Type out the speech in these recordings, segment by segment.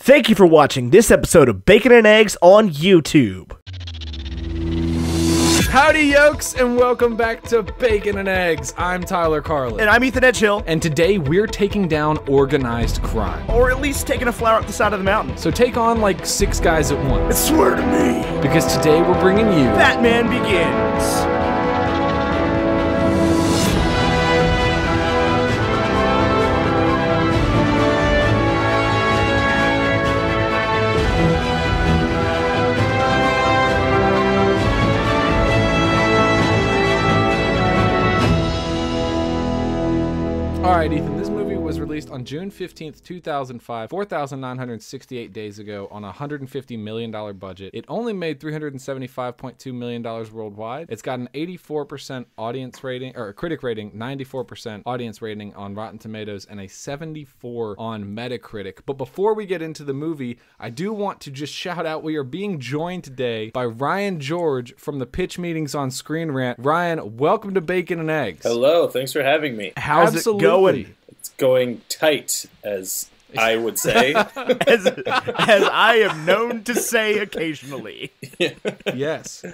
Thank you for watching this episode of Bacon and Eggs on YouTube. Howdy, yokes, and welcome back to Bacon and Eggs. I'm Tyler Carlin. And I'm Ethan Edgehill. And today we're taking down organized crime. Or at least taking a flower up the side of the mountain. So take on like 6 guys at once. Swear to me. Because today we're bringing you... Batman Begins. Alright, Ethan, this movie was released on June 15th, 2005, 4,968 days ago on a $150 million budget. It only made $375.2 million worldwide. It's got an 84% audience rating, or critic rating, 94% audience rating on Rotten Tomatoes, and a 74 on Metacritic. But before we get into the movie, I do want to just shout out we are being joined today by Ryan George from the Pitch Meetings on Screen Rant. Ryan, welcome to Bacon and Eggs. Hello, thanks for having me. How's it going? It's going tight, as I would say. as I am known to say occasionally. Yes.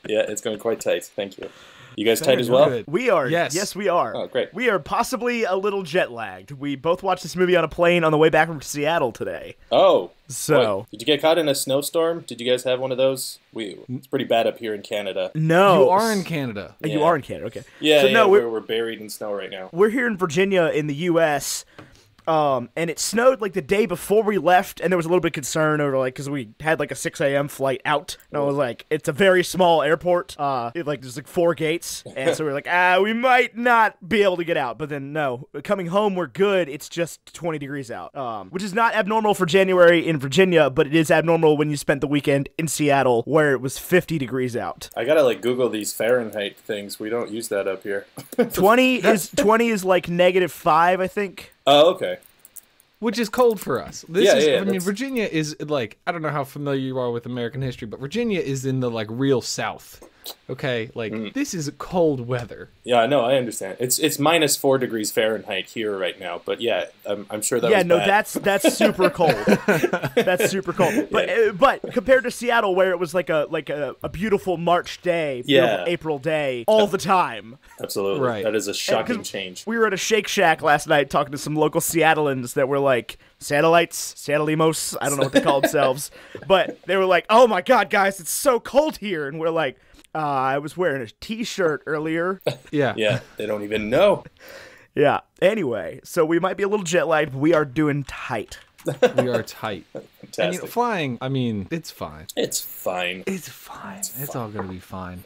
Yeah, it's going quite tight. Thank you. You guys tight as well? Good. We are. Yes, we are. Oh, great. We are possibly a little jet lagged. We both watched this movie on a plane on the way back from Seattle today. Oh. So. Wait, did you get caught in a snowstorm? Did you guys have one of those? It's pretty bad up here in Canada. No. You are in Canada. You Yeah. are in Canada, okay. Yeah, so, no, we're buried in snow right now. We're here in Virginia in the U.S., and it snowed like the day before we left, and there was a little bit of concern over because we had like a 6 a.m. flight out, and I was like, it's a very small airport, there's like 4 gates, and so we're like, we might not be able to get out, but then no, coming home we're good. It's just 20 degrees out, which is not abnormal for January in Virginia, but it is abnormal when you spent the weekend in Seattle where it was 50 degrees out. I gotta Google these Fahrenheit things. We don't use that up here. 20 is like -5, I think. Oh, okay. Which is cold for us. I mean, Virginia is like, I don't know how familiar you are with American history, but Virginia is in the like real South. Okay, this is cold weather. Yeah, no, I understand. It's -4 degrees Fahrenheit here right now, but yeah, I'm sure that. Yeah, was no, bad. that's super cold. That's super cold. But compared to Seattle, where it was like a beautiful March day, beautiful April day, all the time. Absolutely, right. That is a shocking change. We were at a Shake Shack last night talking to some local Seattleans that were like satellites, Satellimos, I don't know what they call themselves, but they were like, "Oh my God, guys, it's so cold here," and we're like, I was wearing a t-shirt earlier. Yeah, they don't even know. Yeah. Anyway, so we might be a little jet lagged, but we are doing tight. We are tight. Fantastic. And flying, I mean, it's fine. It's fine. It's fine. It's all gonna be fine.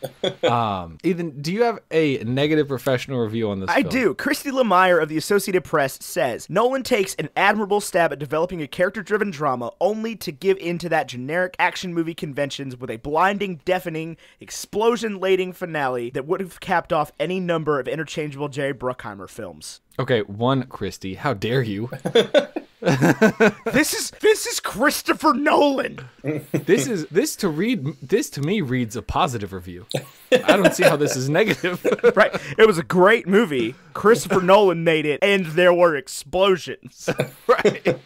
Ethan, do you have a negative professional review on this I film? do. Christy Lemire of the Associated Press says, Nolan takes an admirable stab at developing a character-driven drama only to give into that generic action movie conventions with a blinding, deafening, explosion-laden finale that would have capped off any number of interchangeable Jerry Bruckheimer films. Okay, Christy, how dare you? This is Christopher Nolan. This to me reads a positive review. I don't see how this is negative. Right. It was a great movie. Christopher Nolan made it, and there were explosions. Right.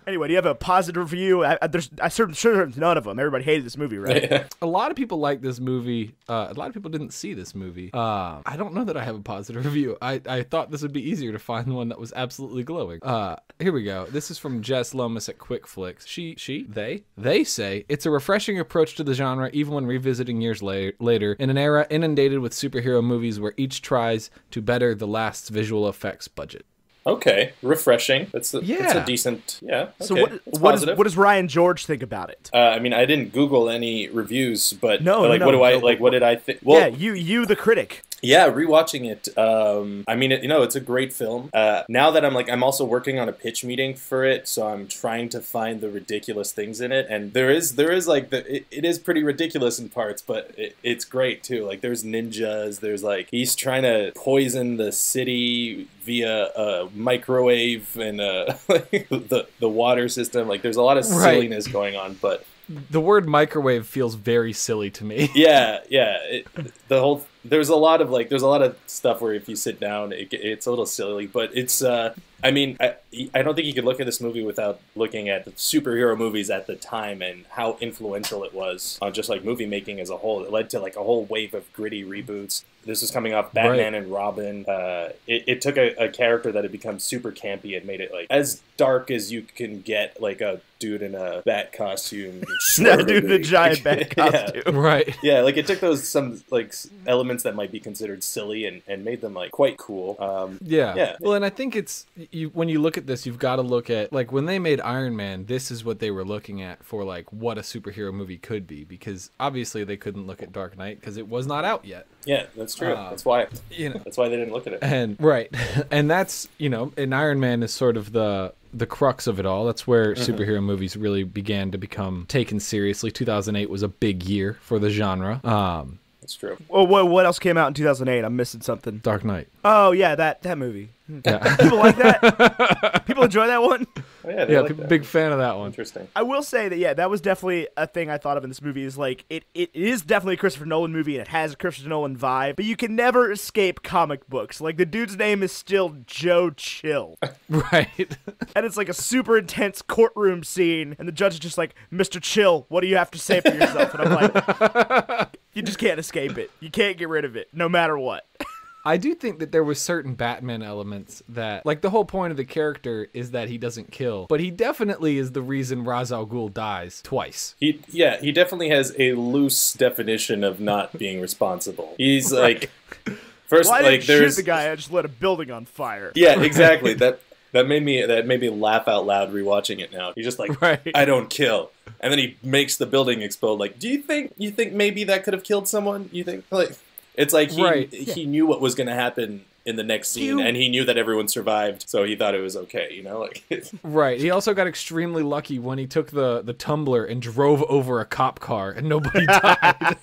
Anyway, do you have a positive review? I'm sure there's none of them. Everybody hated this movie, right? A lot of people like this movie. A lot of people didn't see this movie. I don't know that I have a positive review. I thought this would be easier to find one that was absolutely glowing. Here we go. This is from Jess Lomas at Quick Flicks. They say it's a refreshing approach to the genre, even when revisiting years later in an era inundated with superhero movies where each tries to better the last's visual effects budget. Okay, refreshing. That's a decent. Yeah. Okay. So what does Ryan George think about it? I mean, I didn't Google any reviews, but what did I think? Well, yeah, you the critic. Yeah, rewatching it. I mean, it's a great film. Now that I'm also working on a pitch meeting for it, so I'm trying to find the ridiculous things in it, and there is it is pretty ridiculous in parts, but it's great too. Like there's ninjas, there's he's trying to poison the city via a microwave and the water system. Like there's a lot of silliness going on, but the word microwave feels very silly to me. Yeah. There's a lot of stuff where if you sit down, it's a little silly, but it's, I don't think you could look at this movie without looking at the superhero movies at the time and how influential it was on just like movie making as a whole. It led to like a whole wave of gritty reboots. This was coming off Batman and Robin. It took a character that had become super campy and made it like as dark as you can get, like a dude in a bat costume. Dude in a giant bat costume. Yeah. Right. Yeah, like it took some like elements that might be considered silly and made them like quite cool. Yeah. Well, and I think it's when you look at this, you've got to look at like when they made Iron Man, this is what they were looking at for like what a superhero movie could be, because obviously they couldn't look at Dark Knight because it was not out yet. Yeah, that's true. That's why that's why they didn't look at it. And and that's and Iron Man is sort of the crux of it all. That's where superhero movies really began to become taken seriously. 2008 was a big year for the genre. That's true. Well, what else came out in 2008? I'm missing something. Dark Knight. Oh yeah, that movie. Yeah. People like that. People enjoy that one. Oh, yeah, like that. Big fan of that one. Interesting. I will say that that was definitely a thing I thought of in this movie. Is like it is definitely a Christopher Nolan movie and it has a Christopher Nolan vibe, but you can never escape comic books. Like the dude's name is still Joe Chill, Right. and it's like a super intense courtroom scene, and the judge is just like, "Mr. Chill, what do you have to say for yourself?" And I'm like, you just can't escape it. You can't get rid of it, no matter what. I do think that there was certain Batman elements that, like, the whole point of the character is that he doesn't kill, but he definitely is the reason Ra's al Ghul dies twice. He definitely has a loose definition of not being responsible. He's like, first, Well, I like, didn't there's shoot the guy. I just lit a building on fire. Yeah, exactly. That made me laugh out loud rewatching it now. He's just like, I don't kill. And then he makes the building explode. Like, you think maybe that could have killed someone? You think, like, it's like he knew what was going to happen in the next scene, and he knew that everyone survived, so he thought it was okay, you know? Like, right. He also got extremely lucky when he took the tumbler and drove over a cop car and nobody died.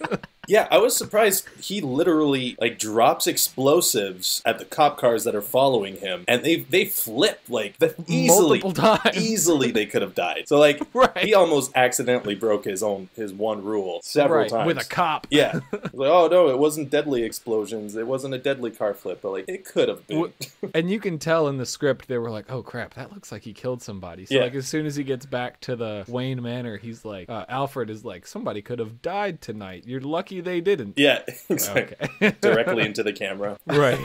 Yeah, I was surprised. He literally like drops explosives at the cop cars that are following him, and they flip like multiple times. Easily they could have died. So like he almost accidentally broke his one rule several times with a cop. Yeah, like, oh no, it wasn't deadly explosions. It wasn't a deadly car flip, but like it could have been. And you can tell in the script they were like, oh crap, that looks like he killed somebody. So like as soon as he gets back to the Wayne Manor, he's like, Alfred is like, somebody could have died tonight. You're lucky they didn't. Yeah, exactly. Okay. Directly into the camera. Right.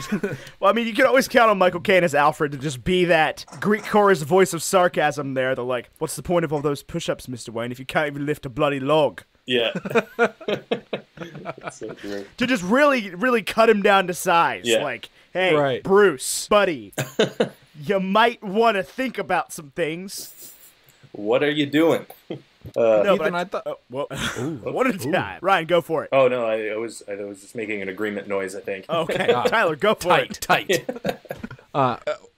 Well, I mean, you can always count on Michael Caine as Alfred to just be that Greek chorus voice of sarcasm there. They're like, what's the point of all those push-ups, Mr. Wayne, if you can't even lift a bloody log? Yeah. That's so true. To just really, really cut him down to size. Yeah. Like, hey, Bruce, buddy, you might want to think about some things. What are you doing? No, Ethan, but I thought. What a time. Ryan, go for it. Oh no, I was just making an agreement noise, I think. Okay, Tyler, go for it. Tight.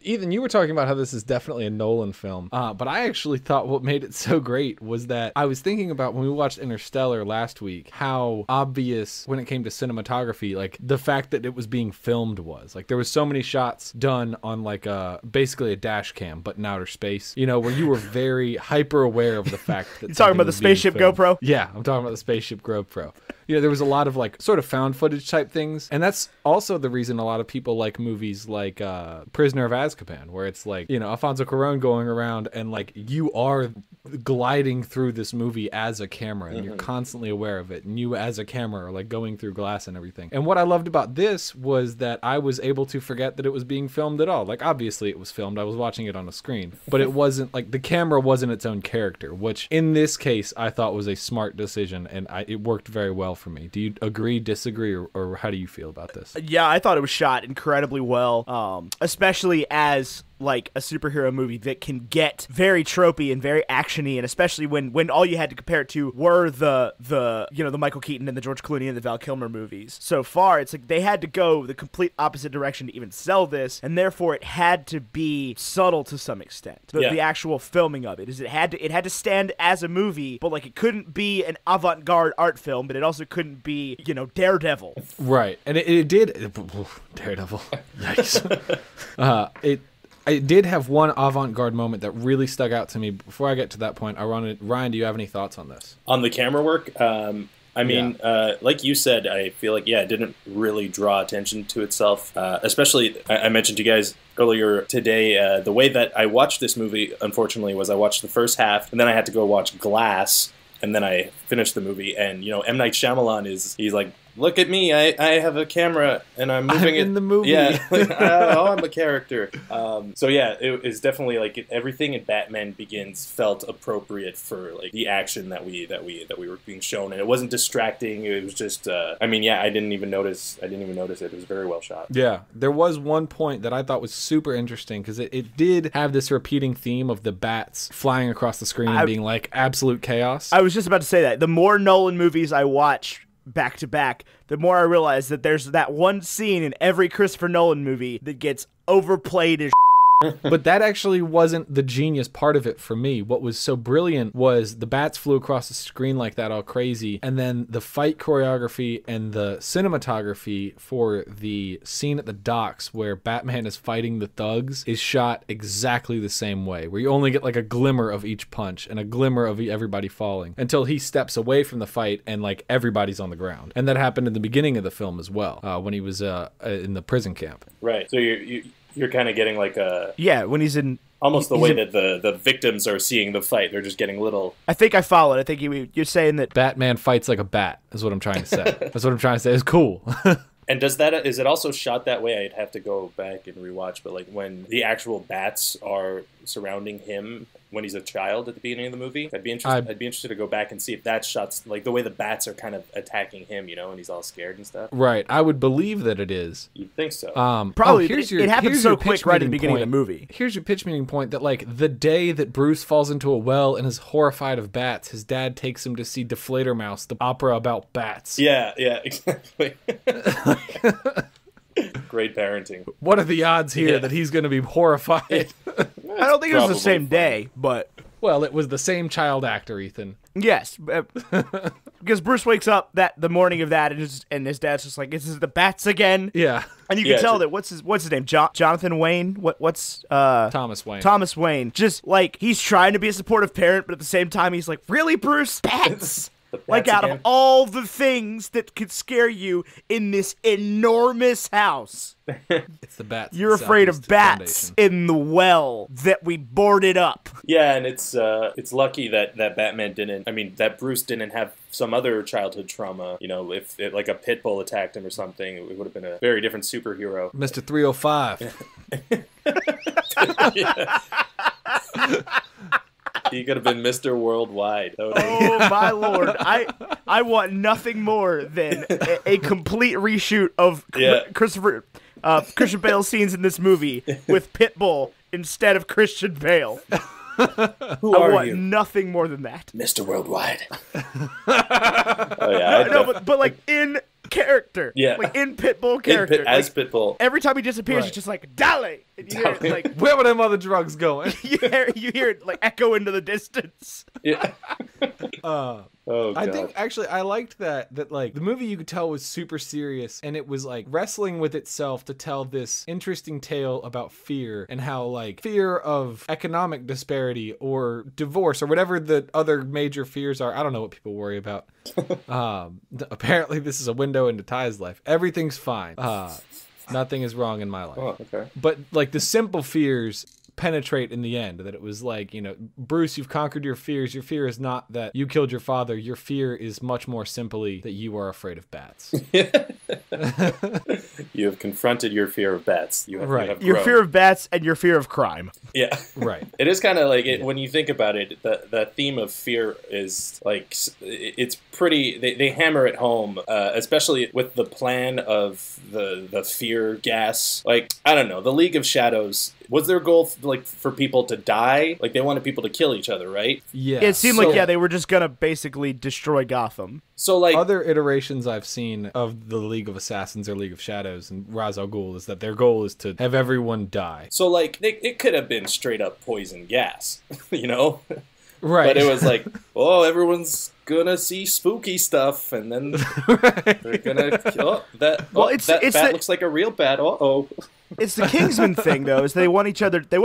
Ethan, you were talking about how this is definitely a Nolan film, but I actually thought what made it so great was that I was thinking about when we watched Interstellar last week, how obvious when it came to cinematography, like the fact that it was being filmed was. Like there was so many shots done on like basically a dash cam, but in outer space, you know, where you were very hyper aware of the fact that you're talking about the spaceship GoPro? Yeah, I'm talking about the spaceship GoPro. You know, there was a lot of like sort of found footage type things, and that's also the reason a lot of people like movies like Prisoner of Azkaban, where it's like, you know, Alfonso Cuarón going around and like you are gliding through this movie as a camera and you're constantly aware of it, and you as a camera are like going through glass and everything. And what I loved about this was that I was able to forget that it was being filmed at all. Like obviously it was filmed, I was watching it on a screen, but it wasn't like the camera wasn't its own character, which in this case I thought was a smart decision, and it worked very well for me. Do you agree, disagree, or how do you feel about this? Yeah, I thought it was shot incredibly well, especially as like a superhero movie that can get very tropey and very actiony, and especially when all you had to compare it to were the you know, the Michael Keaton and the George Clooney and the Val Kilmer movies. So far, it's like they had to go the complete opposite direction to even sell this, and therefore it had to be subtle to some extent. The actual filming of it had to stand as a movie, but like it couldn't be an avant-garde art film, but it also couldn't be, you know, Daredevil. Right, and it did Daredevil. Yikes. It did have one avant-garde moment that really stuck out to me. Before I get to that point, Ryan, do you have any thoughts on this? On the camera work? I mean, like you said, I feel like, it didn't really draw attention to itself. Especially, I mentioned to you guys earlier today, the way that I watched this movie, unfortunately, was I watched the first half, and then I had to go watch Glass, and then I finished the movie. And, you know, M. Night Shyamalan he's like, look at me, I have a camera, and I'm moving in the movie. Yeah, I'm a character. So yeah, it is definitely like everything in Batman Begins felt appropriate for like the action that we were being shown, and it wasn't distracting. It was just, I mean, yeah, I didn't even notice it. It was very well shot. Yeah, there was one point that I thought was super interesting because it did have this repeating theme of the bats flying across the screen and being like absolute chaos. I was just about to say that. The more Nolan movies I watch back to back, the more I realize that there's that one scene in every Christopher Nolan movie that gets overplayed as But that actually wasn't the genius part of it for me. What was so brilliant was the bats flew across the screen like that all crazy, and then the fight choreography and the cinematography for the scene at the docks where Batman is fighting the thugs is shot exactly the same way, where you only get like a glimmer of each punch and a glimmer of everybody falling until he steps away from the fight and like everybody's on the ground. And that happened in the beginning of the film as well, when he was in the prison camp. Right. So you're kind of getting like a... Yeah, when he's in... Almost the way that the victims are seeing the fight. They're just getting little... I think I followed. I think you're saying that... Batman fights like a bat, is what I'm trying to say. That's what I'm trying to say. It's cool. And is it also shot that way? I'd have to go back and rewatch, but like when the actual bats are surrounding him when he's a child at the beginning of the movie, I'd be interested to go back and see if that shot's like the way the bats are kind of attacking him, you know, and he's all scared and stuff. Right. I would believe that it is. You'd think so. Probably. It happens so quick right at the beginning of the movie. Here's your pitch meeting point that like the day that Bruce falls into a well and is horrified of bats, his dad takes him to see Deflator Mouse, the opera about bats. Yeah, exactly. Great parenting. What are the odds here that he's going to be horrified? I don't think it was the same day, but... Well, it was the same child actor, Ethan. Yes. Because Bruce wakes up the morning of that, and his dad's just like, "Is this the bats again?" Yeah. And you can tell that, what's his name? Jonathan Wayne? What's... Thomas Wayne. Thomas Wayne. Just, like, he's trying to be a supportive parent, but at the same time, he's like, "Really, Bruce? Bats?" Like, out of all the things that could scare you in this enormous house, it's the bats. You're afraid of bats in the well that we boarded up. Yeah, and it's lucky that Batman didn't. I mean, that Bruce didn't have some other childhood trauma. You know, if like a pit bull attacked him or something, it would have been a very different superhero. Mr. 305. He could have been Mr. Worldwide. Oh my lord! I want nothing more than a complete reshoot of Christian Bale scenes in this movie with Pitbull instead of Christian Bale. Who are you? Nothing more than that, Mr. Worldwide. Oh yeah, but like in character, like in Pitbull character, as Pitbull. Every time he disappears, it's just like Dale. And you hear it, like, where were them other drugs going? you hear it like echo into the distance. Yeah. Oh, God. I think actually I liked that like the movie you could tell was super serious, and it was like wrestling with itself to tell this interesting tale about fear and how like fear of economic disparity or divorce or whatever the other major fears are. I don't know what people worry about. Apparently this is a window into Ty's life. Everything's fine. Nothing is wrong in my life. Oh, okay. But like the simple fears penetrate in the end, that it was like, you know, Bruce, you've conquered your fears. Your fear is not that you killed your father. Your fear is much more simply that you are afraid of bats. You have confronted your fear of bats. You have your fear of bats and your fear of crime. Yeah. Right. It is kind of like when you think about it, the theme of fear is like, it's pretty, they hammer it home, especially with the plan of the fear gas. Like, I don't know, the League of Shadows, was their goal like for people to die? Like they wanted people to kill each other, right? Yeah. It seemed like they were just gonna basically destroy Gotham. So like other iterations I've seen of the League of Assassins or League of Shadows and Ra's al Ghul is that their goal is to have everyone die. So like it could have been straight up poison gas, you know? Right. But it was like, oh, everyone's gonna see spooky stuff, and then they're gonna kill that. Oh, that bat looks like a real bat. Uh-oh. It's the Kingsman thing, though. Is they want each other. They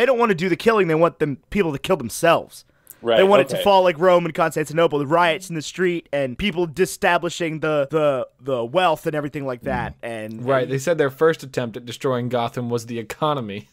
don't want to do the killing. They want people to kill themselves. Right, They want it to okay. fall like Rome and Constantinople, the riots in the street and people disestablishing the wealth and everything like that. And Right. They said their first attempt at destroying Gotham was the economy.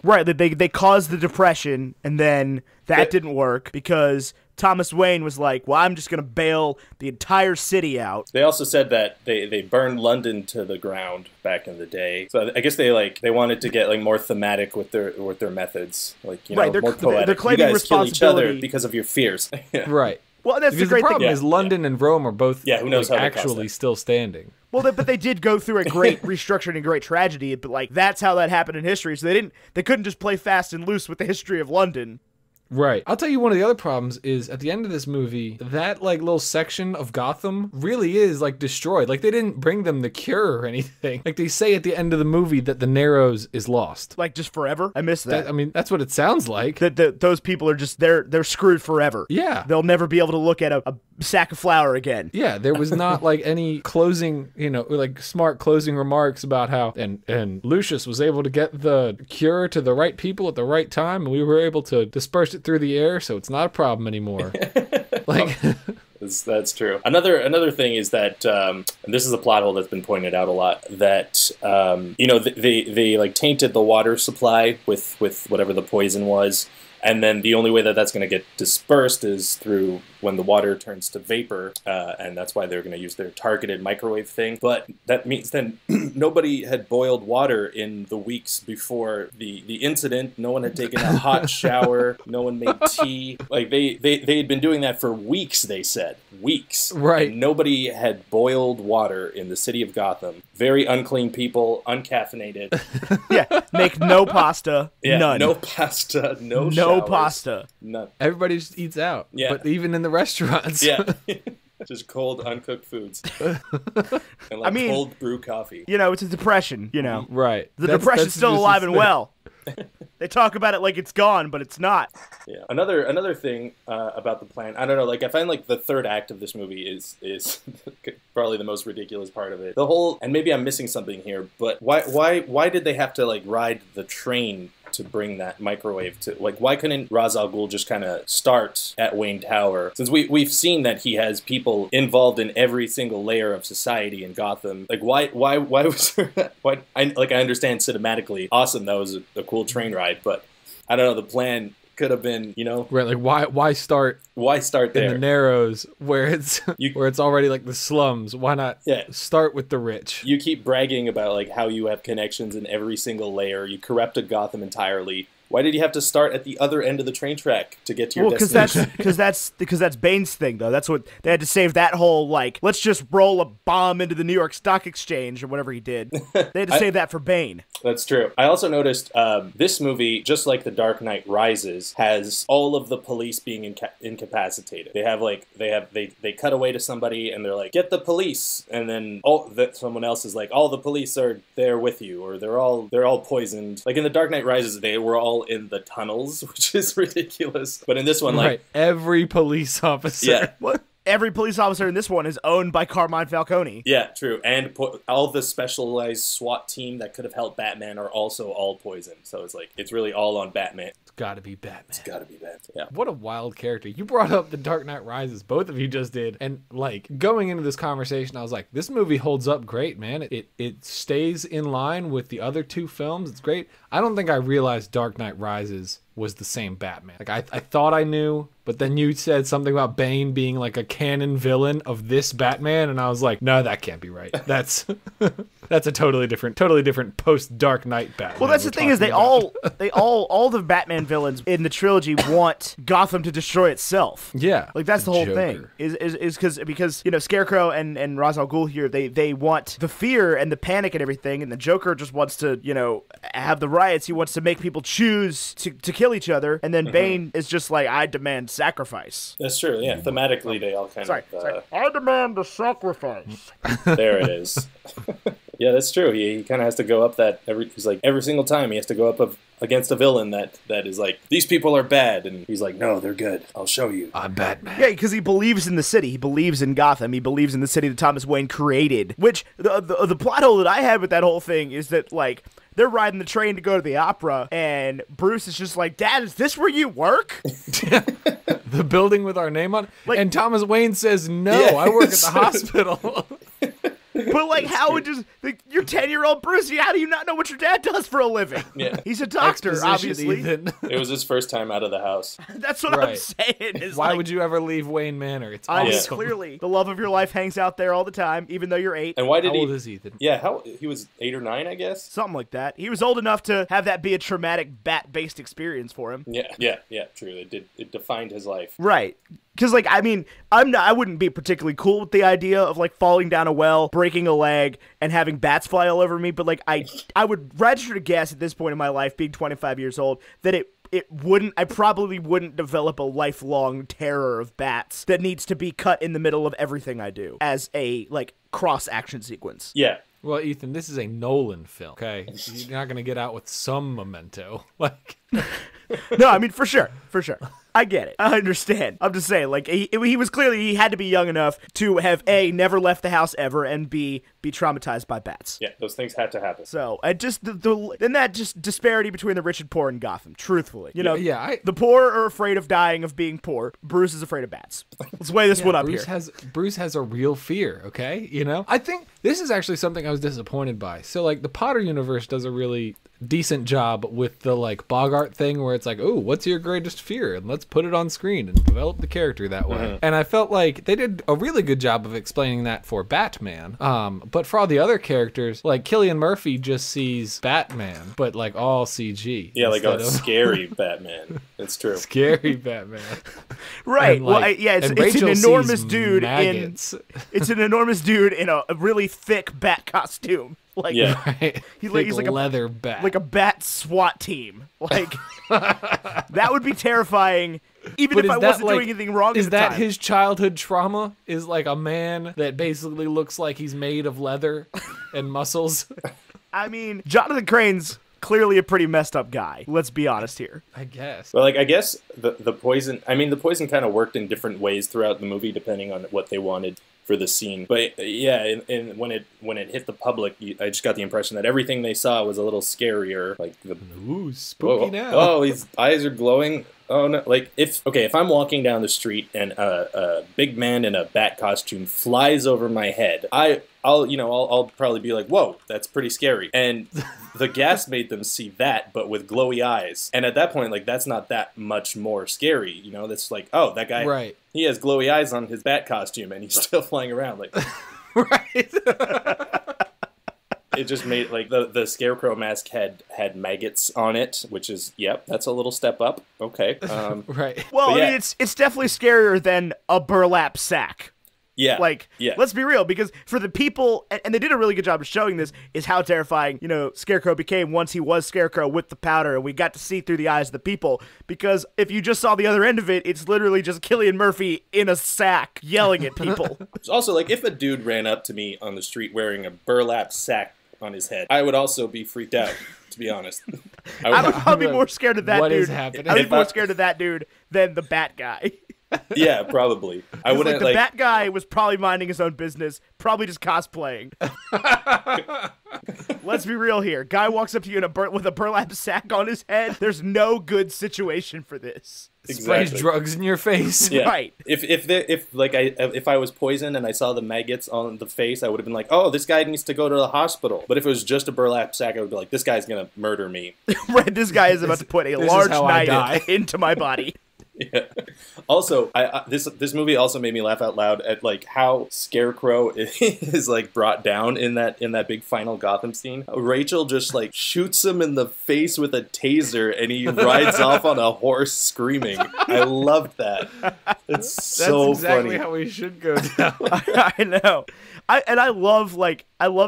right, they caused the Depression, and then that didn't work because Thomas Wayne was like, well, I'm just going to bail the entire city out. They also said that they burned London to the ground back in the day. So I guess they wanted to get like more thematic with their methods, like, you know, Right, they're- more poetic. they're claiming you guys kill each other responsibility. because of your fears. Right. Well, and that's Because the great problem thing. is London and Rome are both who knows like, how they caused actually that. still standing. Well, but they did go through a great restructuring and great tragedy, but like that's how that happened in history. So they couldn't just play fast and loose with the history of London. Right. I'll tell you one of the other problems is at the end of this movie, that like little section of Gotham really is like destroyed. Like they didn't bring them the cure or anything. Like they say at the end of the movie that the Narrows is lost. Like just forever. I missed that. I mean, that's what it sounds like. That those people are just they're screwed forever. Yeah. They'll never be able to look at a sack of flour again. Yeah, there was not like any closing, you know, like smart closing remarks about how and Lucius was able to get the cure to the right people at the right time, and we were able to disperse it through the air, so it's not a problem anymore. Like That's true. Another thing is that, and this is a plot hole that's been pointed out a lot, that you know, they like tainted the water supply with whatever the poison was. And then the only way that that's going to get dispersed is through when the water turns to vapor, and that's why they're going to use their targeted microwave thing. But that means then nobody had boiled water in the weeks before the incident. No one had taken a hot shower. No one made tea. Like they had been doing that for weeks. They said weeks. Right. And nobody had boiled water in the city of Gotham. Very unclean people, uncaffeinated. Yeah, make no pasta. Yeah, None. no pasta, no No showers, pasta. none. everybody just eats out. Yeah. But even in the restaurants. Yeah. Just cold, uncooked foods. And like I mean- cold brew coffee. You know, it's a depression, you know. Right. The That's depression's still just alive the and thing. well. They talk about it like it's gone, but it's not. Yeah. Another thing about the plan, I don't know, like I find like the third act of this movie is probably the most ridiculous part of it. The whole, and maybe I'm missing something here, but why did they have to like ride the train to bring that microwave to, like, why couldn't Ra's al Ghul just kind of start at Wayne Tower? Since we've seen that he has people involved in every single layer of society in Gotham. Like, why was there, I understand cinematically, awesome, that was a cool train ride, but I don't know, the plan could have been, you know, Right, like why start in there? the Narrows where it's You- where it's already like the slums? Why not Yeah. start with the rich? You keep bragging about like how you have connections in every single layer. You corrupted Gotham entirely. Why did you have to start at the other end of the train track to get to your Well, destination? because that's Bane's thing, though. That's what they had to save that whole like. Let's just roll a bomb into the New York Stock Exchange or whatever he did. They had to save that for Bane. That's true. I also noticed this movie, just like The Dark Knight Rises, has all of the police being incapacitated. They cut away to somebody and they're like, "Get the police," and then someone else is like, "All the police are there with you," or they're all poisoned. Like in The Dark Knight Rises, they were all in the tunnels, which is ridiculous. But in this one, like, Right, every police officer. yeah. What? Every police officer in this one is owned by Carmine Falcone. Yeah, true. And all the specialized SWAT team that could have helped Batman are also all poisoned. So it's like, it's really all on Batman. It's gotta be Batman. It's gotta be Batman. Yeah. What a wild character. You brought up The Dark Knight Rises. Both of you just did. And, like, going into this conversation, I was like, this movie holds up great, man. It stays in line with the other two films. It's great. I don't think I realized Dark Knight Rises was the same Batman. Like, I thought I knew, but then you said something about Bane being, like, a canon villain of this Batman, and I was like, no, that can't be right. That's a totally different post-Dark Knight Batman. Well, that's the we're thing is talking about. all the Batman villains in the trilogy want Gotham to destroy itself. Yeah. Like that's the whole Joker. thing. Is because you know Scarecrow and Ra's al Ghul here they want the fear and the panic and everything, and the Joker just wants to have the riots. He wants to make people choose to kill each other, and then Bane is just like, I demand sacrifice. That's true. Yeah. Thematically, they all kind Sorry. of. I demand the sacrifice. There it is. Yeah, that's true. He kind of has to go up that every single time he has to go up against a villain that is like, these people are bad, and he's like, no, they're good. I'll show you. I'm Batman. Yeah, because he believes in the city. He believes in Gotham. He believes in the city that Thomas Wayne created. Which the plot hole that I had with that whole thing is that like they're riding the train to go to the opera, and Bruce is just like, Dad, is this where you work? The building with our name on it? Like- and Thomas Wayne says, no, I work at the hospital. But like, how would just like, your 10-year-old Bruce? How do you not know what your dad does for a living? Yeah. He's a doctor, Exposition, obviously. Ethan. It was his first time out of the house. That's what I'm Right. saying. Is Why like, would you ever leave Wayne Manor? It's I mean, awesome. clearly, the love of your life hangs out there all the time, even though you're 8. And why did How old he? is Ethan? Yeah, how he was 8 or 9, I guess. Something like that. He was old enough to have that be a traumatic bat-based experience for him. Yeah. True. It defined his life. Right. Because, like, I mean, I wouldn't be particularly cool with the idea of, like, falling down a well, breaking a leg, and having bats fly all over me, but, like, I would register to guess at this point in my life, being 25 years old, that I probably wouldn't develop a lifelong terror of bats that needs to be cut in the middle of everything I do as a, like, cross-action sequence. Yeah. Well, Ethan, this is a Nolan film, okay? You're not going to get out with some memento. Like, No, I mean, for sure. I get it. I understand. I'm just saying, like, he was clearly, he had to be young enough to have, A, never left the house ever, and B, be traumatized by bats. Yeah, those things had to happen. So, and just then that just disparity between the rich and poor in Gotham, truthfully. You know, the poor are afraid of dying of being poor. Bruce is afraid of bats. Let's weigh this one up here. Bruce has a real fear, okay? You know? I think this is actually something I was disappointed by. So, like, the Potter universe does a really decent job with the, like, Bogart thing where it's like, oh, what's your greatest fear? And let's put it on screen and develop the character that way. And I felt like they did a really good job of explaining that for Batman. But for all the other characters, like, Cillian Murphy just sees Batman, but, like, all CG. Yeah, like a scary Batman. That's true. Scary Batman. Right. And, like, it's Rachel an enormous sees dude maggots. it's an enormous dude in a really thick bat costume. Like, Yeah. Right. he's Thick like leather bat. like a bat SWAT team. Like, that would be terrifying, even But if is I that, wasn't like, doing anything wrong Is at the that time. his childhood trauma? Is like a man that basically looks like he's made of leather and muscles? I mean, Jonathan Crane's clearly a pretty messed up guy. Let's be honest here. I guess. Well, like, I guess the poison, the poison kind of worked in different ways throughout the movie, depending on what they wanted for the scene. But yeah, and when it hit the public, I just got the impression that everything they saw was a little scarier. Like Ooh, spooky now. Oh, his eyes are glowing. Oh no! Like if I'm walking down the street and a big man in a bat costume flies over my head, I'll probably be like, whoa, that's pretty scary. And the gas made them see that, but with glowy eyes. And at that point, like, that's not that much more scary. You know, that's like, oh, that guy, Right. he has glowy eyes on his bat costume and he's still flying around. Like, Right. it just made, like, the Scarecrow mask had maggots on it, which is, that's a little step up. Okay. Right. Well, But I yeah. mean, it's definitely scarier than a burlap sack. Yeah. Like, yeah. let's be real, because for the people, and they did a really good job of showing this, is how terrifying, Scarecrow became once he was Scarecrow with the powder, and we got to see through the eyes of the people, because if you just saw the other end of it, it's literally just Cillian Murphy in a sack yelling at people. Also, like, if a dude ran up to me on the street wearing a burlap sack on his head, I would also be freaked out, to be honest. I would probably be more scared of that What dude. is happening? I would be more scared of that dude than the Bat guy. Yeah, probably. I It's wouldn't like the Bat guy was probably minding his own business, probably just cosplaying. Let's be real here. Guy walks up to you with a burlap sack on his head. There's no good situation for this. Sprays drugs in your face. Yeah. Right. If I was poisoned and I saw the maggots on the face, I would have been like, oh, this guy needs to go to the hospital. But if it was just a burlap sack, I would be like, this guy's gonna murder me. Right, this guy is about to put a this is large how I knife die. into my body. Yeah. Also, this movie also made me laugh out loud at, like, how Scarecrow is like brought down in that big final Gotham scene. Rachel just, like, shoots him in the face with a taser, and he rides off on a horse screaming. I loved that. It's so That's exactly funny. how we should go down. I know. I love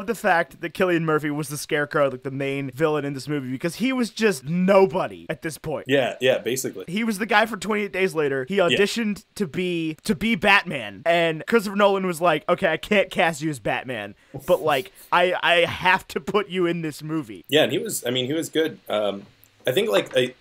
the fact that Cillian Murphy was the Scarecrow, like the main villain in this movie, because he was just nobody at this point. Yeah, basically. He was the guy for 28 Days Later. He auditioned to be Batman, and Christopher Nolan was like, "Okay, I can't cast you as Batman, but like I have to put you in this movie." Yeah, and he was good. I think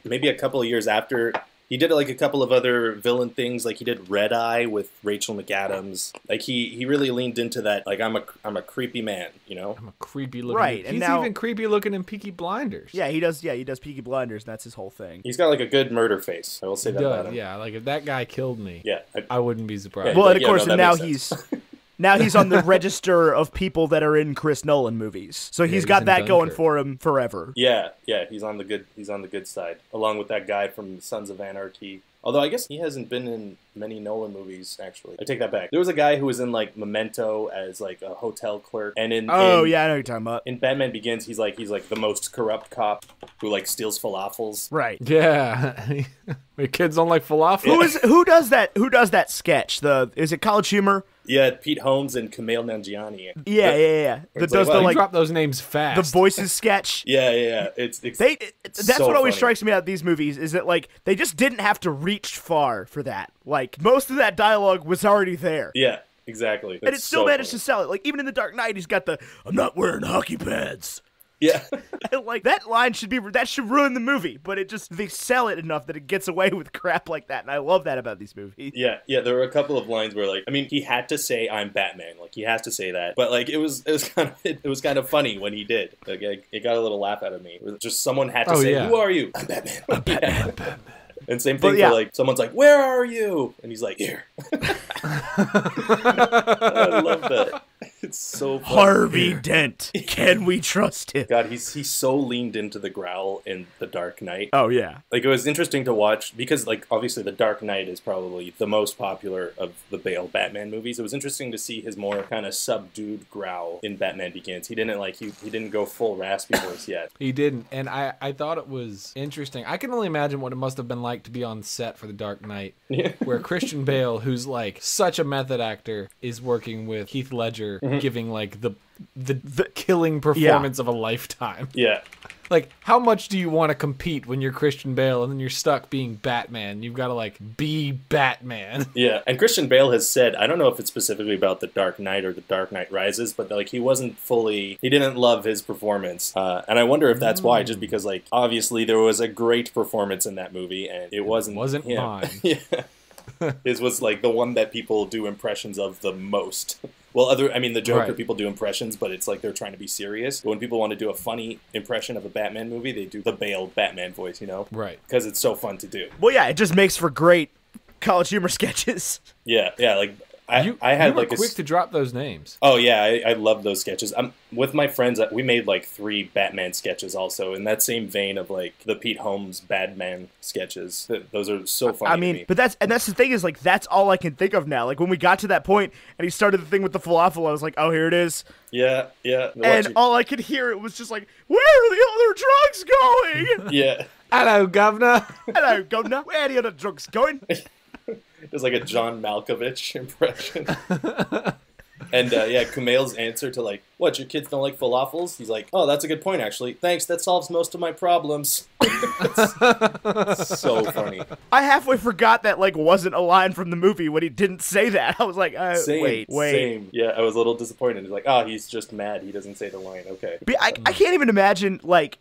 maybe a couple of years after He did like a couple of other villain things, like he did Red Eye with Rachel McAdams. Like he really leaned into that. Like I'm a creepy man, you know. I'm a creepy looking. Right, and he's now, even creepy looking in Peaky Blinders. Yeah, he does. Yeah, he does Peaky Blinders. And that's his whole thing. He's got like a good murder face. I will say that about him. Yeah, like if that guy killed me, yeah, I wouldn't be surprised. Well, and of Yeah, course, no, that now makes sense. Now he's on the register of people that are in Chris Nolan movies. So he's got in that going Dunkirk. for him forever. Yeah, he's on the good side, along with that guy from Sons of Anarchy. Although I guess he hasn't been in many Nolan movies, actually. I take that back. There was a guy who was in like Memento as like a hotel clerk, and Yeah, I know what you're talking about. in Batman Begins, he's like the most corrupt cop who like steals falafels. Right. Yeah, the kids don't like falafel. Who does that? Who does that sketch? Is it College Humor? Yeah, Pete Holmes and Kumail Nanjiani. Yeah. That It's does like, the well, You drop those names the fast. voices sketch. Yeah. It's That's so what always funny. strikes me about these movies is that like they just didn't have to reach far for that. Like most of that dialogue was already there. Yeah, exactly. And it still managed to sell it. Like even in The Dark Knight, he's got the "I'm not wearing hockey pads." Yeah. Like that line should ruin the movie, but they sell it enough that it gets away with crap like that, and I love that about these movies. Yeah. There were a couple of lines where, like, I mean, he had to say "I'm Batman," like he has to say that, but like it was kind of funny when he did. Like it got a little laugh out of me. It was just someone had to say, "Who are you?" "I'm Batman." I'm Batman. And same thing for like someone's like, "Where are you?" And he's like, "Here." I love that. It's so funny. Harvey Dent. Can we trust him? God, he's so leaned into the growl in The Dark Knight. Oh yeah. Like, it was interesting to watch because, like, obviously The Dark Knight is probably the most popular of the Bale Batman movies. It was interesting to see his more kind of subdued growl in Batman Begins. He didn't go full raspy voice yet. He didn't, and I thought it was interesting. I can only imagine what it must have been like to be on set for The Dark Knight, where Christian Bale, who's like such a method actor, is working with Heath Ledger, giving like the killing performance of a lifetime. Yeah. Like, how much do you want to compete when you're Christian Bale and then you're stuck being Batman? You've got to, like, be Batman. Yeah, and Christian Bale has said, I don't know if it's specifically about The Dark Knight or The Dark Knight Rises, but, like, he didn't love his performance. And I wonder if that's why, just because, like, obviously there was a great performance in that movie, and it wasn't him. Mine. Yeah. His was, like, the one that people do impressions of the most. Well, the Joker, Right. people do impressions, but it's like they're trying to be serious. But when people want to do a funny impression of a Batman movie, they do the Bale Batman voice, you know? Right. Because it's so fun to do. Well, yeah, it just makes for great College Humor sketches. Yeah, like... I You had were like quick to drop those names. Oh yeah, I love those sketches. With my friends, we made like 3 Batman sketches also in that same vein of like the Pete Holmes Batman sketches. Those are so funny. I mean, but that's the thing is like that's all I can think of now. Like when we got to that point and he started the thing with the falafel, I was like, oh, here it is. Yeah. And all I could hear it was just like, where are the other drugs going? Yeah. Hello, Governor. Hello, Governor. Where are the other drugs going? It's like a John Malkovich impression. And Kumail's answer to like, what, your kids don't like falafels? He's like, oh, that's a good point, actually. Thanks, that solves most of my problems. It's so funny. I halfway forgot that like wasn't a line from the movie when he didn't say that. I was like, wait. Same. Yeah, I was a little disappointed. He's like, oh, he's just mad. He doesn't say the line. Okay. I can't even imagine like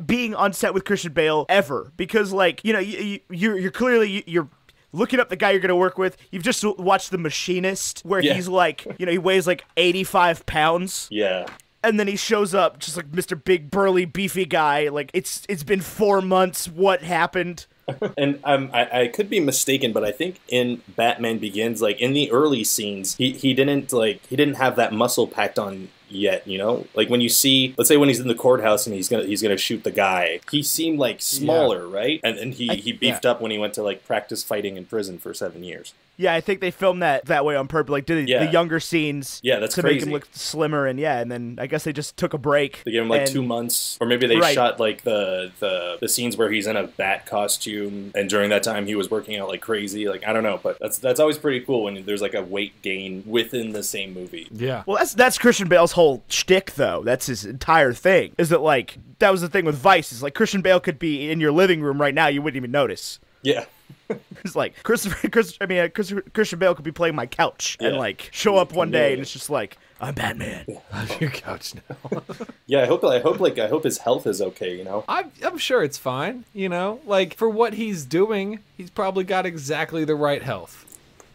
being on set with Christian Bale ever because like you're clearly you're looking up the guy you're going to work with. You've just watched The Machinist, where he's like, he weighs like 85 pounds. Yeah. And then he shows up just like Mr. Big, burly, beefy guy. Like, it's been 4 months. What happened? And I could be mistaken, but I think in Batman Begins, like in the early scenes, he didn't have that muscle packed on yet, you know? Like when you see, let's say when he's in the courthouse and he's gonna shoot the guy, he seemed like smaller, right? And then he beefed up when he went to like practice fighting in prison for 7 years. Yeah, I think they filmed that way on purpose. Like, did the younger scenes that's to crazy. make him look slimmer, and then I guess they just took a break. They gave him like 2 months, or maybe they shot like the scenes where he's in a bat costume, and during that time he was working out like crazy. Like I don't know, but that's always pretty cool when there's like a weight gain within the same movie. Yeah. Well, that's Christian Bale's whole shtick, though. That's his entire thing. Is that like that was the thing with Vice? Is like Christian Bale could be in your living room right now, you wouldn't even notice. Yeah. It's like Christian Bale could be playing my couch and like show up one day and it's just like, I'm Batman. On your couch now. Yeah, I hope his health is okay, you know? I'm sure it's fine, you know? Like, for what he's doing, he's probably got exactly the right health.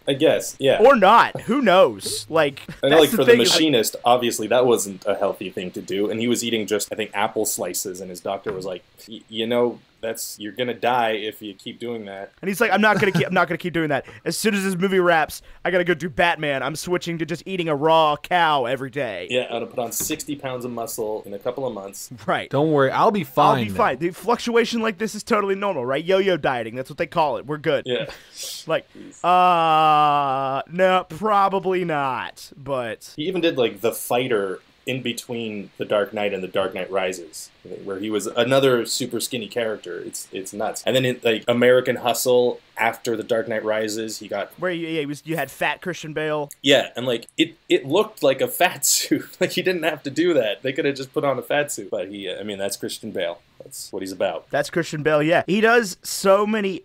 I guess, yeah. Or not. Who knows? Like, I know, like, for the thing. machinist, obviously that wasn't a healthy thing to do, and he was eating just, I think, apple slices, and his doctor was like, you know, you're gonna die if you keep doing that. And he's like, I'm not gonna keep doing that. As soon as this movie wraps, I gotta go do Batman. I'm switching to just eating a raw cow every day. Yeah, I'm gonna put on 60 pounds of muscle in a couple of months. Right. Don't worry, I'll be fine. I'll be fine. The fluctuation like this is totally normal, right? Yo-yo dieting. That's what they call it. We're good. Yeah. Like, no, probably not. But He even did, like, The Fighter in between The Dark Knight and The Dark Knight Rises, where he was another super skinny character. It's nuts. And then in, like, American Hustle, after The Dark Knight Rises, he got... where you had fat Christian Bale. Yeah, and, like, it looked like a fat suit. Like, he didn't have to do that. They could have just put on a fat suit. But that's Christian Bale. That's what he's about. That's Christian Bale, yeah. He did so many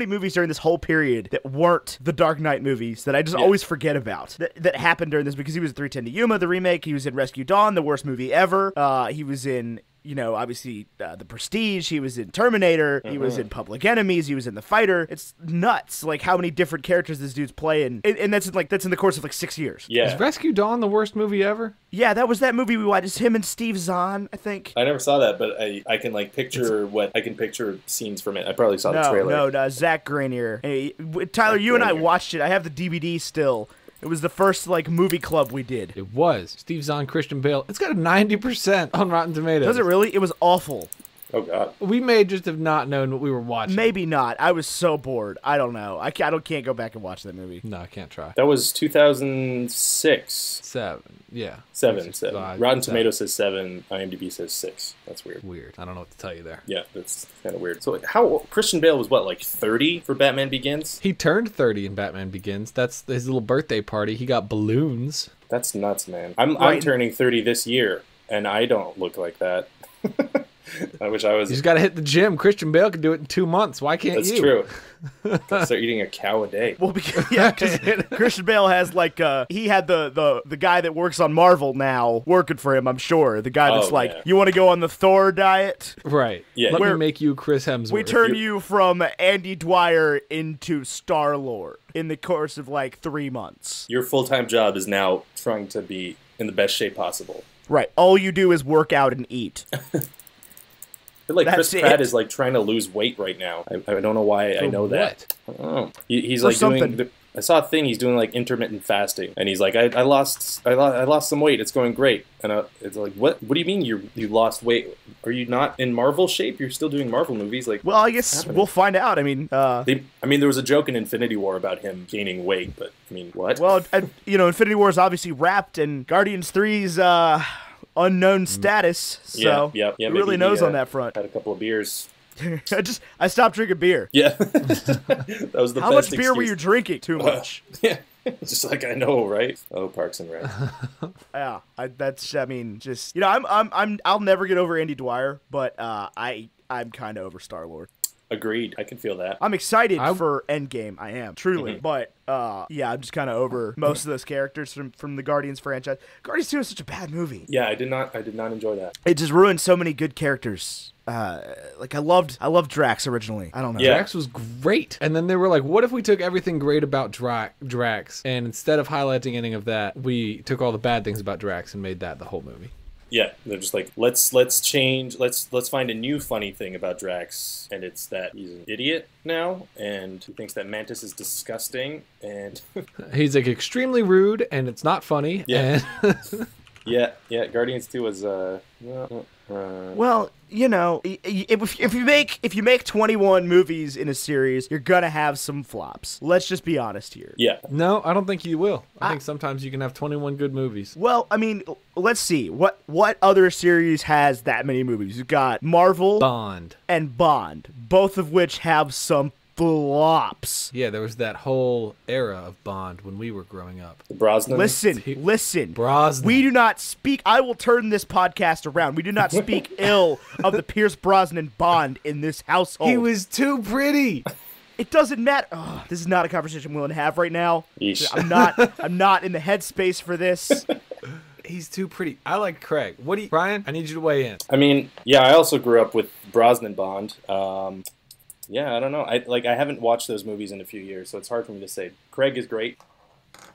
movies during this whole period that weren't the Dark Knight movies that I just always forget about that happened during this, because he was in 3:10 to Yuma, the remake. He was in Rescue Dawn, the worst movie ever. He was in, obviously The Prestige. He was in Terminator. He was in Public Enemies. He was in The Fighter. It's nuts, like, how many different characters this dude's playing, and that's in the course of like 6 years. Yeah. Is Rescue Dawn the worst movie ever? Yeah, that was that movie we watched. It's him and Steve Zahn, I think. I never saw that, but I can, like, picture scenes from it. I probably saw the trailer. No, Zach Grenier. Hey, Tyler, you and I watched it. I have the DVD still. It was the first, like, movie club we did. It was. Steve Zahn, Christian Bale. It's got a 90% on Rotten Tomatoes. Does it really? It was awful. Oh, God. We may just have not known what we were watching. Maybe not. I was so bored. I don't know. I can't go back and watch that movie. No, I can't try. That was 2006. 7. Yeah. 7. Rotten seven. Tomatoes says 7. IMDb says 6. That's weird. Weird. I don't know what to tell you there. Yeah, that's kind of weird. So Christian Bale was what, like 30 for Batman Begins? He turned 30 in Batman Begins. That's his little birthday party. He got balloons. That's nuts, man. I'm turning 30 this year, and I don't look like that. I wish I was. You just got to hit the gym. Christian Bale could do it in 2 months. Why can't That's you? true. Gotta start eating a cow a day. Well, because Christian Bale has, like, he had the guy that works on Marvel now working for him, I'm sure. The guy that's you want to go on the Thor diet? Right. Yeah. Let me make you Chris Hemsworth. We turn you from Andy Dwyer into Star-Lord in the course of, like, 3 months. Your full-time job is now trying to be in the best shape possible. Right. All you do is work out and eat. I feel like That's Chris Pratt it. is, like, trying to lose weight right now. I don't know why I know that. What? I don't know. He's For like something. doing. I saw a thing. He's doing, like, intermittent fasting, and he's like, I lost some weight. It's going great. And it's like, what do you mean you lost weight? Are you not in Marvel shape? You're still doing Marvel movies, like. Well, I guess we'll find out. I mean, there was a joke in Infinity War about him gaining weight, but I mean, what? well, Infinity War is obviously wrapped, and Guardians 3's unknown status. So yeah, who really knows on that front? Had a couple of beers. I stopped drinking beer. Yeah, that was the How best much beer were you excuse. drinking? Too much. Yeah, just like I know, right? Oh, Parks and Rec. Yeah, I'll never get over Andy Dwyer, but I'm kind of over Star-Lord. Agreed. I can feel that. I'm excited for Endgame. I am truly, but yeah, I'm just kind of over most of those characters from the Guardians franchise. Guardians 2 is such a bad movie. Yeah, I did not enjoy that. It just ruined so many good characters. Like I loved Drax originally. I don't know. Yeah. Drax was great. And then they were like, what if we took everything great about Drax, and instead of highlighting any of that, we took all the bad things about Drax and made that the whole movie? Yeah, they're just like, let's change, let's find a new funny thing about Drax, and it's that he's an idiot now, and he thinks that Mantis is disgusting, and He's like extremely rude, and it's not funny. Yeah. And yeah, Guardians 2 was Well, if you make 21 movies in a series, you're gonna have some flops. Let's just be honest here. yeah. no, I don't think you will. I think sometimes you can have 21 good movies. Well, I mean, let's see. What other series has that many movies? You've got Marvel Bond. and Bond, both of which have some flops. Yeah, there was that whole era of Bond when we were growing up. The Brosnan. Listen. Brosnan. We do not speak. I will turn this podcast around. We do not speak ill of the Pierce Brosnan Bond in this household. He was too pretty. It doesn't matter. Oh, this is not a conversation I'm willing to have right now. Yeesh. I'm not in the headspace for this. He's too pretty. I like Craig. What do you, Brian? I need you to weigh in. I mean, yeah, I also grew up with Brosnan Bond. Yeah, I don't know. I haven't watched those movies in a few years, so it's hard for me to say. Craig is great.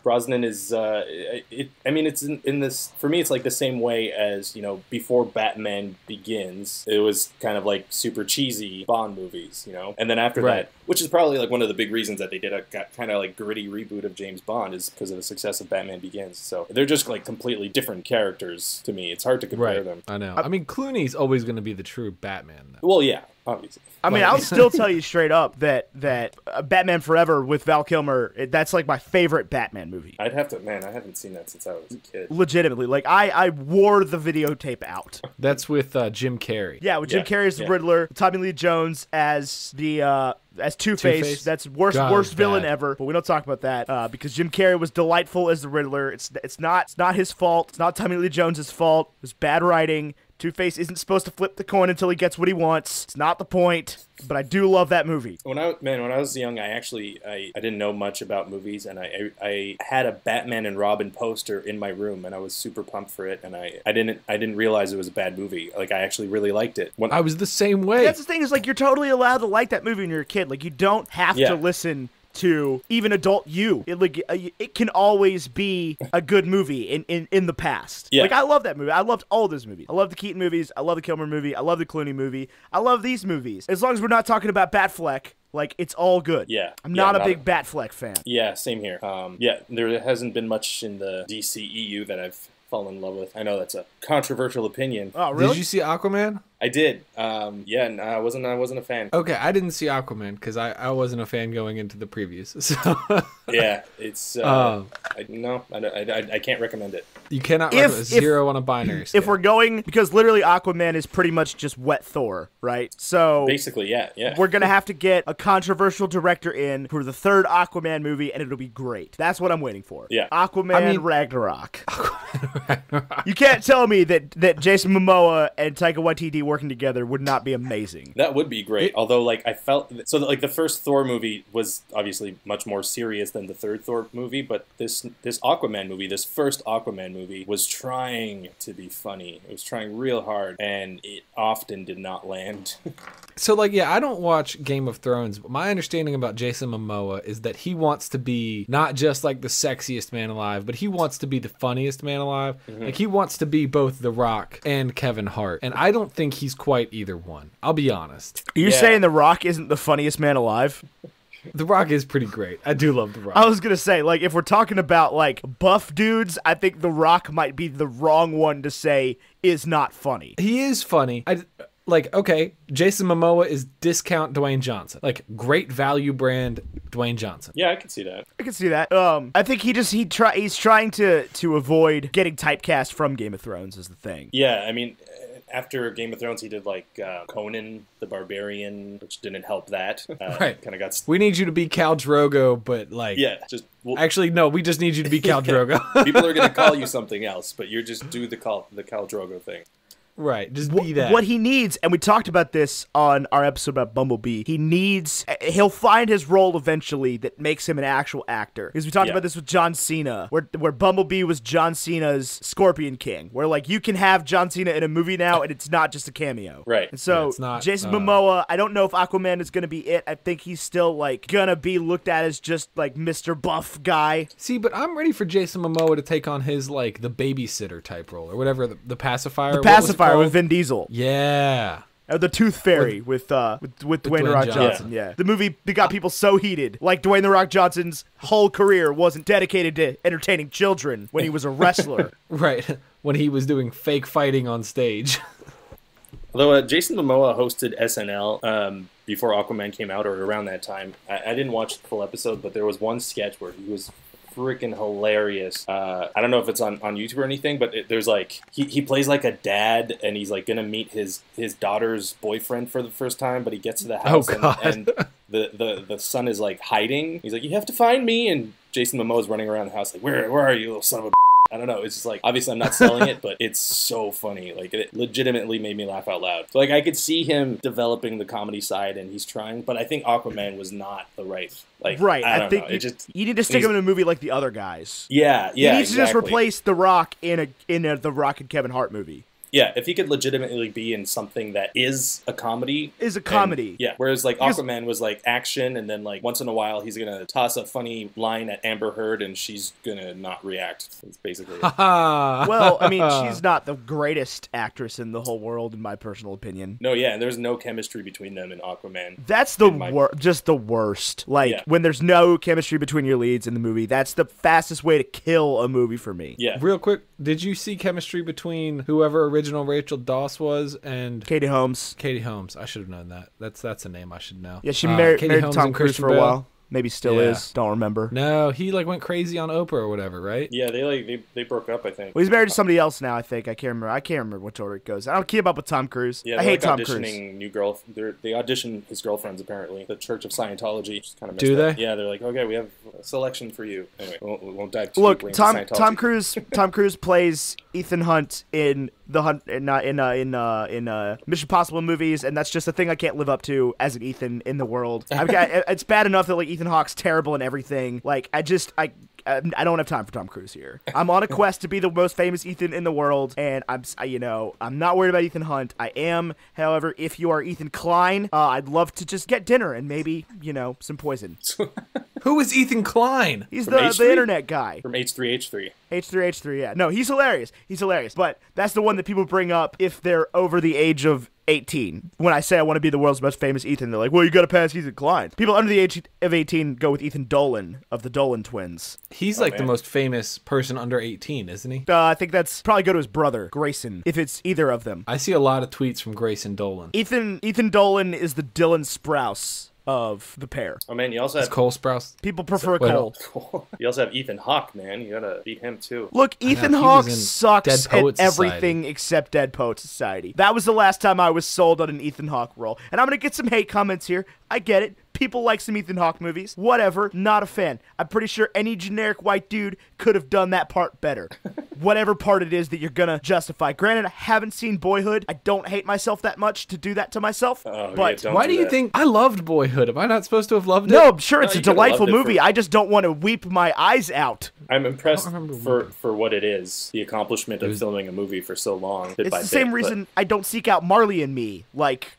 Brosnan is, it's in this, for me, it's like the same way as, you know, before Batman Begins, it was kind of like super cheesy Bond movies, you know? And then after that, which is probably like one of the big reasons that they did a kind of like gritty reboot of James Bond is because of the success of Batman Begins. So they're just like completely different characters to me. It's hard to compare them. I know. I mean, Clooney's always going to be the true Batman, though. Well, yeah, obviously. I mean, I'll still tell you straight up that Batman Forever with Val Kilmer, that's like my favorite Batman movie. I'd have to, man, I haven't seen that since I was a kid. Legitimately. Like, I wore the videotape out. That's with Jim Carrey. Yeah, with Jim Carrey as the Riddler, Tommy Lee Jones as the... as Two-Face. That's worst villain ever, but we don't talk about that because Jim Carrey was delightful as the Riddler. It's not his fault. It's not Tommy Lee Jones' fault. It was bad writing. Two-Face isn't supposed to flip the coin until he gets what he wants. It's not the point, but I do love that movie. When I was young, I didn't know much about movies, and I had a Batman and Robin poster in my room, and I was super pumped for it, and I didn't realize it was a bad movie. Like, I actually really liked it. I was the same way. That's the thing, is like, you're totally allowed to like that movie when you're a kid. Like, you don't have to listen to even adult you. It can always be a good movie in the past. Yeah. Like, I love that movie. I loved all those movies. I love the Keaton movies. I love the Kilmer movie. I love the Clooney movie. I love these movies. As long as we're not talking about Batfleck, like, it's all good. Yeah. I'm not a big Batfleck fan. Yeah, same here. There hasn't been much in the DCEU that I've fallen in love with. I know that's a controversial opinion. Oh, really? Did you see Aquaman? I did. I wasn't a fan. Okay, I didn't see Aquaman because I wasn't a fan going into the previews. So yeah, it's I can't recommend it. You cannot recommend 0 on a binary scale. If we're going, because literally Aquaman is pretty much just wet Thor, right? So basically, yeah. We're gonna have to get a controversial director in for the third Aquaman movie, and it'll be great. That's what I'm waiting for. Yeah, Aquaman Ragnarok. You can't tell me that Jason Momoa and Taika Waititi working together would not be amazing. That would be great. Although, like, I felt so that, like, the first Thor movie was obviously much more serious than the third Thor movie, but this Aquaman movie, this first Aquaman movie, was trying to be funny. It was trying real hard, and it often did not land. So, like, yeah, I don't watch Game of Thrones, but my understanding about Jason Momoa is that he wants to be not just, like, the sexiest man alive, but he wants to be the funniest man alive. Mm-hmm. Like, he wants to be both The Rock and Kevin Hart, and I don't think he's quite either one. I'll be honest. Are you saying The Rock isn't the funniest man alive? The Rock is pretty great. I do love The Rock. I was going to say, like, if we're talking about, like, buff dudes, I think The Rock might be the wrong one to say is not funny. He is funny. Like, okay, Jason Momoa is discount Dwayne Johnson. Like, great value brand Dwayne Johnson. Yeah, I can see that. I can see that. I think he's trying to avoid getting typecast from Game of Thrones is the thing. Yeah, I mean, after Game of Thrones, he did, like, Conan the Barbarian, which didn't help that. Right. Kind of got... We need you to be Khal Drogo, but, like... Yeah, just... Actually, no, we just need you to be Khal Drogo. People are going to call you something else, but you're just do the Khal Drogo thing. Right, just be that. What he needs, and we talked about this on our episode about Bumblebee, he'll find his role eventually that makes him an actual actor. Because we talked about this with John Cena, where Bumblebee was John Cena's Scorpion King, where, like, you can have John Cena in a movie now, and it's not just a cameo. Right. And so, Jason Momoa, I don't know if Aquaman is going to be it. I think he's still, like, going to be looked at as just, like, Mr. Buff guy. See, but I'm ready for Jason Momoa to take on his, like, the babysitter type role, or whatever, the pacifier. The pacifier with Vin Diesel. Yeah. The Tooth Fairy with Dwayne The Rock Johnson. Yeah. The movie that got people so heated. Like, Dwayne The Rock Johnson's whole career wasn't dedicated to entertaining children when he was a wrestler. Right. When he was doing fake fighting on stage. Although Jason Momoa hosted SNL before Aquaman came out, or around that time. I didn't watch the full episode, but there was one sketch where he was freaking hilarious. I don't know if it's on YouTube or anything, but there's like he plays like a dad, and he's like gonna meet his daughter's boyfriend for the first time, but he gets to the house and the son is like hiding. He's like, "You have to find me," and Jason Momoa's running around the house like, "Where are you, little son of a?" I don't know. It's just like, obviously I'm not selling it, but it's so funny. Like, it legitimately made me laugh out loud. So, like, I could see him developing the comedy side, and he's trying, but I think Aquaman was not the right, like, Right. I think don't know. you need to stick him in a movie like the other guys. Yeah, You need to exactly. just replace The Rock in a The Rock and Kevin Hart movie. Yeah, if he could legitimately be in something that is a comedy. Yeah. Whereas, like, Aquaman was, like, action, and then, like, once in a while, he's gonna toss a funny line at Amber Heard, and she's gonna not react. That's basically it. Well, I mean, she's not the greatest actress in the whole world, in my personal opinion. No, yeah, and there's no chemistry between them in Aquaman. That's just the worst. Like, when there's no chemistry between your leads in the movie, that's the fastest way to kill a movie for me. Yeah. Real quick, did you see chemistry between whoever original Rachel Dawes was and Katie Holmes? Katie Holmes. I should have known that. That's a name I should know. Yeah, she married Holmes Tom and Cruise Christian for a Bale. while. Maybe still is. Don't remember. No, he like went crazy on Oprah or whatever, right? Yeah, they broke up, I think. Well, he's married to somebody else now, I think. I can't remember what order it goes. I don't keep up with Tom Cruise. Yeah, I hate like Tom Cruise. auditioning new girl. They audition his girlfriends apparently. The Church of Scientology. Just kind of Do they? Yeah, they're like, okay, we have a selection for you. Anyway, we won't dive too Look, deeply into Tom Scientology. Tom Cruise plays Ethan Hunt in Mission Impossible movies, and that's just a thing I can't live up to as an Ethan in the world. It's bad enough that like Ethan Hawke's terrible in everything. Like I don't have time for Tom Cruise here. I'm on a quest to be the most famous Ethan in the world, and I'm not worried about Ethan Hunt. I am, however, if you are Ethan Klein, I'd love to just get dinner and maybe some poison. Who is Ethan Klein? He's From the H3? internet guy. From H3H3. H3H3, yeah. No, he's hilarious. But that's the one that people bring up if they're over the age of 18. When I say I want to be the world's most famous Ethan, they're like, well, you got to pass Ethan Klein. People under the age of 18 go with Ethan Dolan of the Dolan twins. He's the most famous person under 18, isn't he? I think that's probably go to his brother, Grayson, if it's either of them. I see a lot of tweets from Grayson Dolan. Ethan Dolan is the Dylan Sprouse of the pair. Oh man, you also have Cole Sprouse. People prefer Wait, Cole. You also have Ethan Hawke, man. You gotta beat him too. Look, Ethan he Hawke was in sucks Dead Poet at everything except Dead Poet Society. That was the last time I was sold on an Ethan Hawke role. And I'm gonna get some hate comments here. I get it. People like some Ethan Hawke movies. Whatever. Not a fan. I'm pretty sure any generic white dude could have done that part better. Whatever part it is that you're gonna justify. Granted, I haven't seen Boyhood. I don't hate myself that much to do that to myself. But why do you think I loved Boyhood? Am I not supposed to have loved it? No, I'm sure it's No, a you could've delightful loved it movie. I just don't want to weep my eyes out. I'm impressed I don't remember for what it is. The accomplishment of filming a movie for so long. It's the same reason I don't seek out Marley and Me. Like,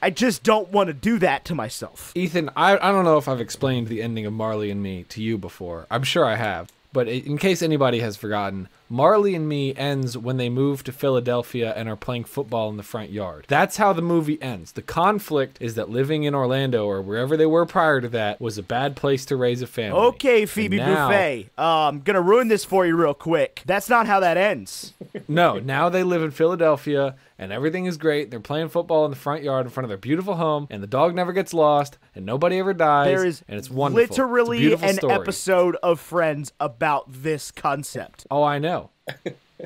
I just don't want to do that to myself. Ethan, I don't know if I've explained the ending of Marley and Me to you before. I'm sure I have. But in case anybody has forgotten, Marley and Me ends when they move to Philadelphia and are playing football in the front yard. That's how the movie ends. The conflict is that living in Orlando or wherever they were prior to that was a bad place to raise a family. Okay, Phoebe Buffay. I'm gonna ruin this for you real quick. That's not how that ends. No, now they live in Philadelphia and everything is great. They're playing football in the front yard in front of their beautiful home, and the dog never gets lost, and nobody ever dies. There is and it's wonderful. literally It's a beautiful an story. episode of Friends about this concept. Oh, I know.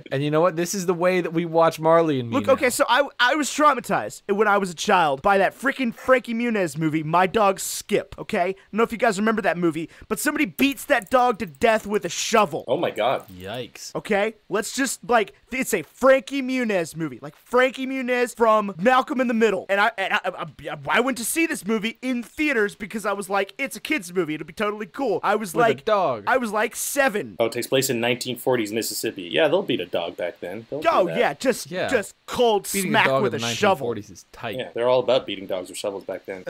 And you know what? This is the way that we watch Marley and Me. Look, now. okay, so I was traumatized when I was a child by that freaking Frankie Muniz movie, My Dog Skip, okay? I don't know if you guys remember that movie, but somebody beats that dog to death with a shovel. Oh my god. Yikes. Okay? Let's just, like, it's a Frankie Muniz movie. Like, Frankie Muniz from Malcolm in the Middle. And I went to see this movie in theaters because I was like, it's a kid's movie. It'll be totally cool. I was With a like, dog. I was like 7. Oh, it takes place in 1940s Mississippi. Yeah, they'll beat a dog back then. They'll do Oh, that. yeah, just cold Beating smack a dog with in a the shovel. 1940s is tight. Yeah, they're all about beating dogs with shovels back then.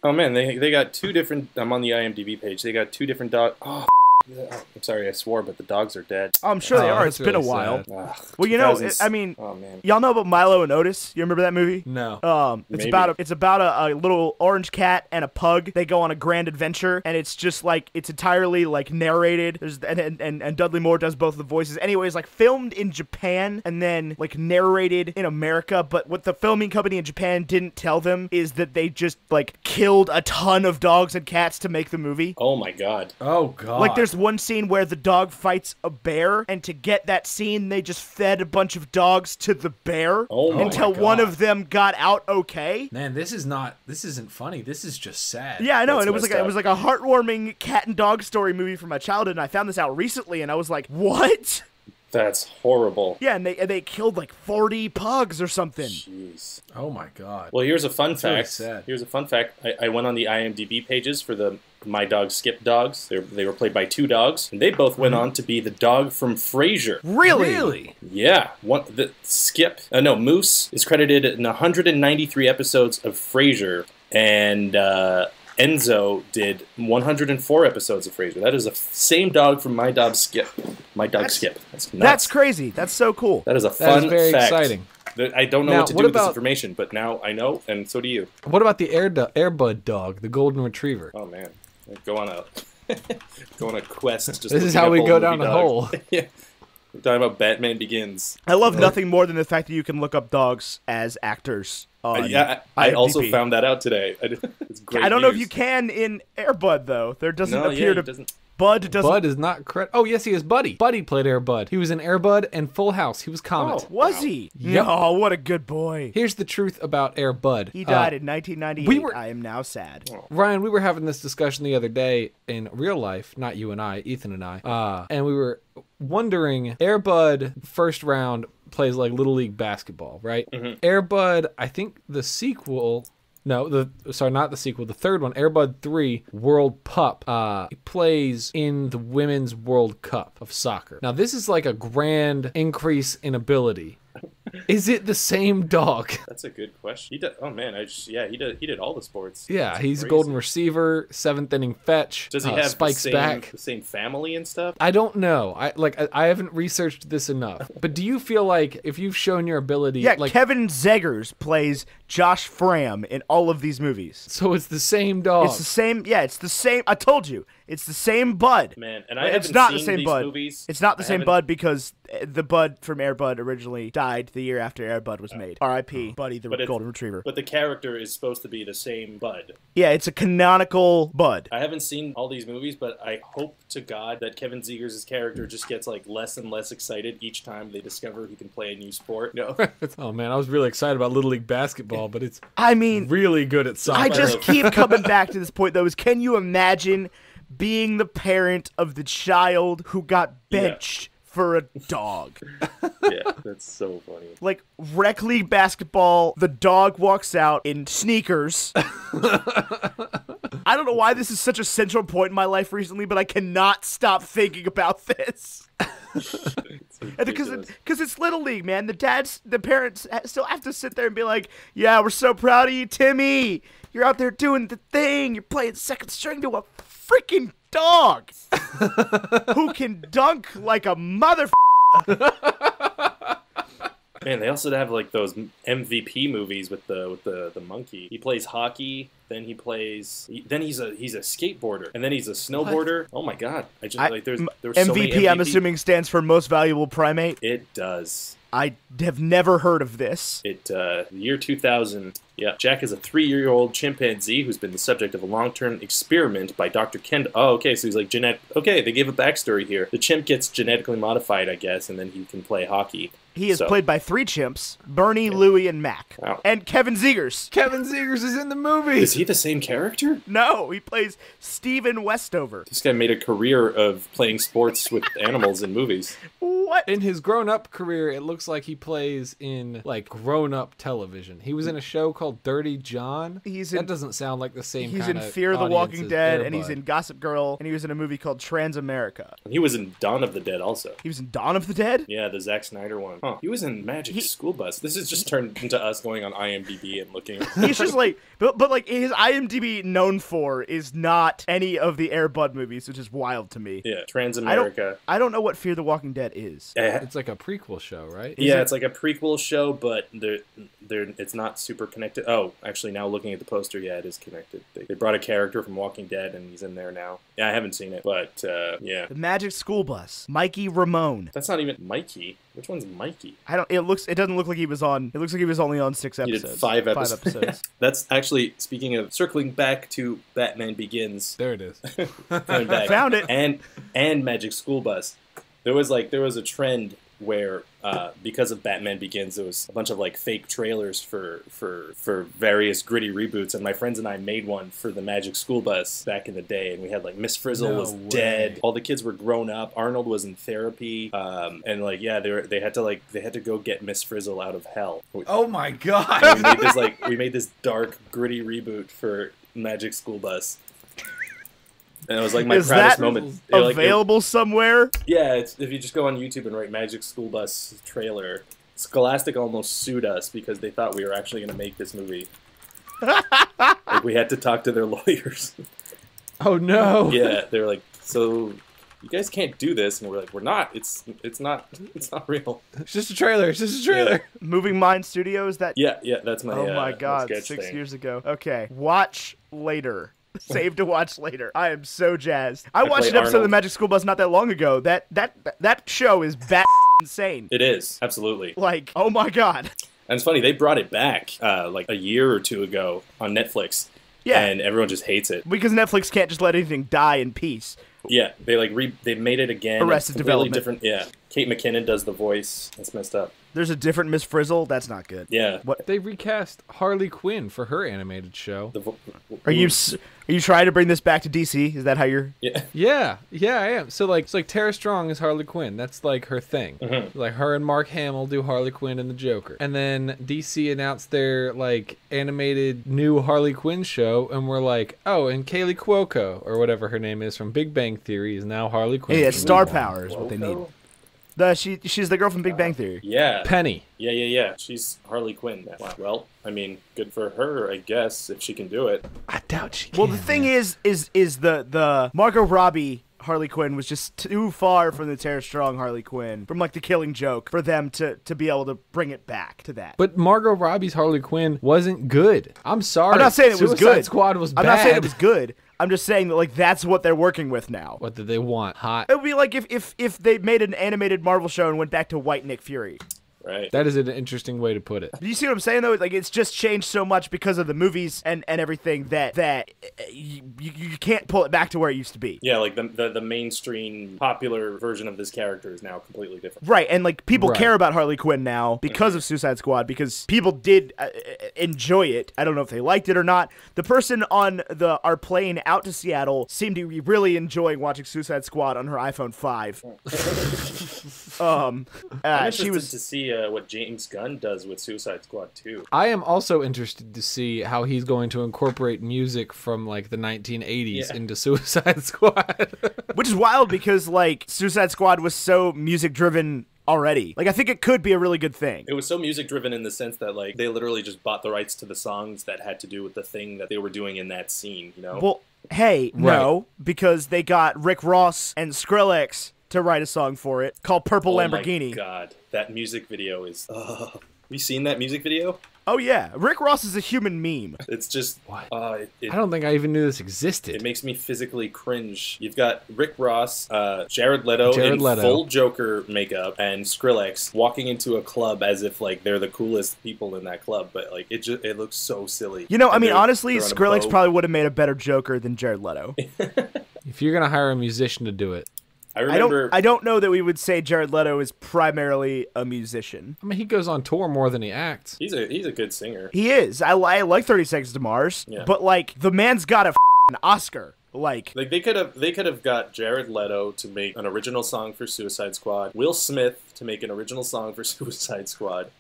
Oh man, they got 2 different. I'm on the IMDb page. They got 2 different dogs. Oh, I'm sorry, I swore, but the dogs are dead. I'm sure they Oh, are. that's It's been a really while. sad. Ugh, Well, you know, 2000s. I mean, Oh man. y'all know about Milo and Otis? You remember that movie? No. It's Maybe. about a little orange cat and a pug. They go on a grand adventure, and it's just like it's entirely like narrated. There's and Dudley Moore does both the voices. Anyways, like filmed in Japan and then like narrated in America. But what the filming company in Japan didn't tell them is that they just like killed a ton of dogs and cats to make the movie. Oh my god. Oh, God. Like there's there's one scene where the dog fights a bear, and to get that scene, they just fed a bunch of dogs to the bear until one of them got out okay. Man, this isn't funny. This is just sad. Yeah, I know, That's and it was like a heartwarming cat and dog story movie from my childhood, and I found this out recently, and I was like, what? That's horrible. Yeah, and they killed like 40 pugs or something. Jeez. Oh my god. Well, here's a fun fact. Really sad. Here's a fun fact. I went on the IMDb pages for the My Dog Skip dogs. They were played by 2 dogs, and they both went on to be the dog from Frasier. Really? Yeah. Moose is credited in 193 episodes of Frasier, and Enzo did 104 episodes of Frasier. That is the same dog from My Dog Skip. Skip. That's nuts. That's crazy. That's so cool. That is a That fun is very fact. exciting. I don't know Now, what to do with this information, but now I know, and so do you. What about the Airbud dog, the golden retriever? Oh man, go on a quest. Just This is looking how up we old go movie down the dogs. hole. Yeah, we're talking about Batman Begins. I love nothing more than the fact that you can look up dogs as actors. I also found that out today. It's great. I don't know if news. you can in Airbud though. There doesn't No, appear yeah, to. it doesn't. Bud doesn't. Bud is not correct. Oh, yes, he is Buddy. Buddy played Airbud. He was in Airbud and Full House. He was Comet. Oh. Was Wow. he? Yep. Oh, what a good boy. Here's the truth about Airbud. He died in 1998. we were- I am now sad. Ryan, we were having this discussion the other day in real life, not you and I, Ethan and I, and we were wondering, Airbud first round plays like Little League basketball, right? Mm-hmm. Airbud, I think the sequel... No, not the sequel. The third one, Airbud 3 World Pup, plays in the Women's World Cup of soccer. Now, this is like a grand increase in ability. Is it the same dog? That's a good question. He did. Oh man, he did all the sports. Yeah, That's he's a crazy. golden receiver, 7th inning fetch. Does he have spikes the same family and stuff? I don't know. I haven't researched this enough. But do you feel like if you've shown your ability, Yeah, like Kevin Zegers plays Josh Fram in all of these movies. so it's the same dog? It's the same. Yeah, it's the same. I told you, it's the same Bud. Man, and I It's haven't not seen the same these Bud. movies. It's not the I same haven't- Bud because the Bud from Air Bud originally died the year after Air Bud was made. R.I.P. Buddy the But it's- Golden Retriever. But the character is supposed to be the same Bud. Yeah, it's a canonical Bud. I haven't seen all these movies, but I hope to God that Kevin Zegers' character just gets like less and less excited each time they discover he can play a new sport. No. Oh man, I was really excited about Little League basketball, but it's I mean, really good at soccer. I just keep coming back to this point though. Is can you imagine being the parent of the child who got benched for a dog? Yeah, that's so funny. Like rec league basketball, the dog walks out in sneakers. I don't know why this is such a central point in my life recently, but I cannot stop thinking about this. Because it's Little League, man. The parents still have to sit there and be like, yeah, we're so proud of you, Timmy. You're out there doing the thing. You're playing second string to a freaking dog who can dunk like a mother. Man, they also have like those MVP movies with the monkey. He plays hockey, then he's a skateboarder, and then he's a snowboarder. What? Oh my god! There's so many MVP, I'm assuming, stands for most valuable primate. It does. I have never heard of this. The year 2000. Yeah, Jack is a 3-year-old chimpanzee who's been the subject of a long-term experiment by Dr. Ken. Oh, okay, so he's like Okay, they gave a backstory here. The chimp gets genetically modified, I guess, and then he can play hockey. He is played by 3 chimps: Bernie, Louie, and Mac. Wow. And Kevin Zegers. Kevin Zegers is in the movie. Is he the same character? No, he plays Steven Westover. This guy made a career of playing sports with animals in movies. What? In his grown-up career, it looks like he plays in like grown-up television. He was in a show called Dirty John. That doesn't sound like the same. He's kind in of Fear the audience Walking as Dead, Air and he's Bud. in Gossip Girl, and he was in a movie called Transamerica. He was in Dawn of the Dead also. He was in Dawn of the Dead? Yeah, the Zack Snyder one. Huh. He was in Magic School Bus. This has just turned into us going on IMDb and looking. He's just like, but like his IMDb known for is not any of the Air Bud movies, which is wild to me. Yeah, Transamerica. I don't know what Fear the Walking Dead is. is. It's like a prequel show, right? Yeah, it's like a prequel show, but it's not super connected. Oh, actually, now looking at the poster, yeah, it is connected. They brought a character from Walking Dead, and he's in there now. Yeah, I haven't seen it, but yeah. The Magic School Bus. Mikey Ramone. That's not even Mikey. Which one's Mikey? It doesn't look like he was on. It looks like he was only on 6 episodes. He did 5 episodes. That's actually, speaking of circling back to Batman Begins. There it is. Coming back. Found it. And Magic School Bus. There was a trend where because of Batman Begins, there was a bunch of like fake trailers for various gritty reboots, and my friends and I made one for the Magic School Bus back in the day, and we had like Miss Frizzle was dead, all the kids were grown up, Arnold was in therapy, and like yeah, they had to go get Miss Frizzle out of hell. Oh my god! We made this dark gritty reboot for Magic School Bus. And it was like my proudest moment. Available somewhere? Yeah, if you just go on YouTube and write Magic School Bus trailer, Scholastic almost sued us because they thought we were actually going to make this movie. Like we had to talk to their lawyers. Oh no! Yeah, they were like, so you guys can't do this, and we're like, we're not. It's not real. It's just a trailer. It's just a trailer. Yeah. Moving Mind Studios. Yeah, that's my. Oh my god! 6 years ago. Okay, watch later. Save to watch later. I am so jazzed. I watched an episode of the Magic School Bus not that long ago. That show is insane. It is, absolutely. Like, oh my god. And it's funny, they brought it back like a year or two ago on Netflix. Yeah. And everyone just hates it. Because Netflix can't just let anything die in peace. Yeah, they made it again. Arrested Development. Different. Yeah, Kate McKinnon does the voice. That's messed up. There's a different Miss Frizzle. That's not good. Yeah. What? They recast Harley Quinn for her animated show. Are you trying to bring this back to DC? Is that how you're? Yeah, I am. So like Tara Strong is Harley Quinn. That's like her thing. Mm-hmm. Like her and Mark Hamill do Harley Quinn and the Joker. And then DC announced their like animated new Harley Quinn show, and we're like, oh, and Kaylee Cuoco or whatever her name is from Big Bang Theory is now Harley Quinn. Yeah, star power is what they need. She's the girl from Big Bang Theory. Yeah. Penny. Yeah. She's Harley Quinn. Well, I mean, good for her, I guess, if she can do it. I doubt she can. Well, the thing is the Margot Robbie Harley Quinn was just too far from the Tara Strong Harley Quinn, from like The Killing Joke, for them to be able to bring it back to that. But Margot Robbie's Harley Quinn wasn't good. I'm sorry. I'm not saying it was good. Suicide Squad was bad. I'm not saying it was good. I'm just saying that like that's what they're working with now. What did they want? Hot? It would be like if they made an animated Marvel show and went back to white Nick Fury. Right. That is an interesting way to put it. Do you see what I'm saying, though? Like, it's just changed so much because of the movies and everything that you can't pull it back to where it used to be. Yeah, like the mainstream popular version of this character is now completely different. Right, and like people care about Harley Quinn now because of Suicide Squad, because people did enjoy it. I don't know if they liked it or not. The person on our plane out to Seattle seemed to be really enjoying watching Suicide Squad on her iPhone 5. I'm interested she was to see what James Gunn does with Suicide Squad 2. I am also interested to see how he's going to incorporate music from like the 1980s into Suicide Squad. Which is wild because like Suicide Squad was so music driven already. Like I think it could be a really good thing. It was so music driven in the sense that like they literally just bought the rights to the songs that had to do with the thing that they were doing in that scene, you know? Well, hey, no, because they got Rick Ross and Skrillex to write a song for it called Purple Lamborghini. Oh my god, that music video is... have you seen that music video? Oh yeah, Rick Ross is a human meme. It's just... What? I don't think I even knew this existed. It makes me physically cringe. You've got Rick Ross, Jared Leto in full Joker makeup, and Skrillex walking into a club as if like they're the coolest people in that club, but like it looks so silly. You know, I mean, honestly, Skrillex probably would have made a better Joker than Jared Leto. If you're gonna hire a musician to do it. I don't know that we would say Jared Leto is primarily a musician. I mean, he goes on tour more than he acts. He's a good singer. He is. I like 30 Seconds to Mars, but like the man's got a Oscar. Like they could have got Jared Leto to make an original song for Suicide Squad, Will Smith to make an original song for Suicide Squad,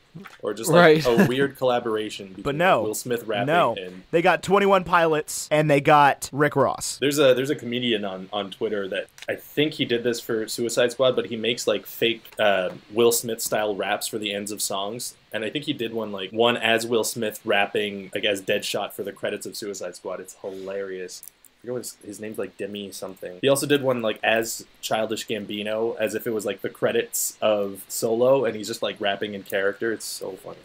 or just like a weird collaboration between Will Smith rapping and... They got 21 Pilots and they got Rick Ross. There's a comedian on Twitter that I think he did this for Suicide Squad, but he makes like fake Will Smith style raps for the ends of songs. And I think he did one as Will Smith rapping like as Deadshot for the credits of Suicide Squad. It's hilarious. forget what his name's like Demi something. He also did one like as Childish Gambino, as if it was like the credits of Solo, and he's just like rapping in character. It's so funny.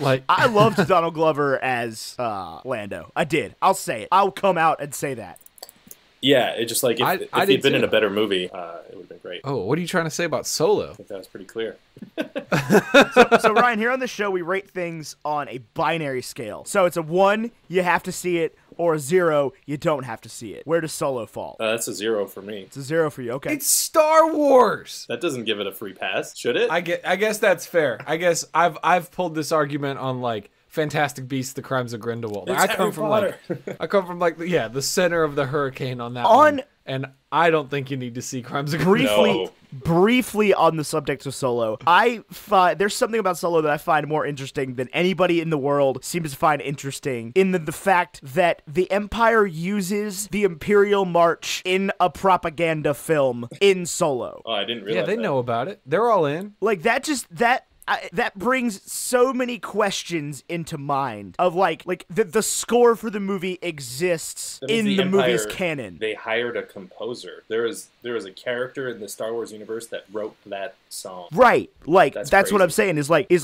Like I loved Donald Glover as Lando. I did. I'll say it. I'll come out and say that. Yeah, it just like if he'd been in a better movie, it would have been great. Oh, what are you trying to say about Solo? I think that was pretty clear. So Ryan, here on the show, we rate things on a binary scale. So it's a 1, you have to see it, or a 0, you don't have to see it. Where does Solo fall? That's a 0 for me. It's a 0 for you. Okay. It's Star Wars. That doesn't give it a free pass, should it? I guess that's fair. I guess I've pulled this argument on like Fantastic Beasts: The Crimes of Grindelwald. It's I come from like the center of the hurricane on that one, and I don't think you need to see Crimes of Grindelwald. Briefly on the subject of Solo, I find there's something about Solo that I find more interesting than anybody in the world seems to find interesting, in the fact that the Empire uses the Imperial March in a propaganda film in Solo. Oh, I didn't realize Yeah, they know about it. They're all in. Like, that brings so many questions into mind of like the score for the movie exists in the movie's canon. They hired a composer. There is a character in the Star Wars universe that wrote that song. Right. Like that's what crazy. I'm saying is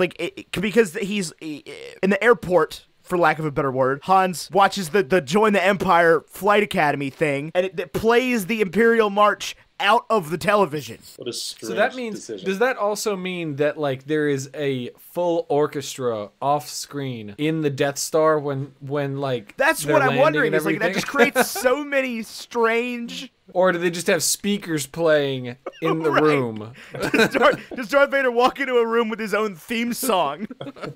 because he's in the airport, for lack of a better word, Hans watches the Join the Empire Flight Academy thing, and it plays the Imperial March out of the television. What a strange So that means, decision. does that also mean that like there is a full orchestra off screen in the Death Star when like That's they're what I'm landing wondering. and Is like that everything? just creates so many strange. Or do they just have speakers playing in the Right. room? Does Darth Vader walk into a room with his own theme song,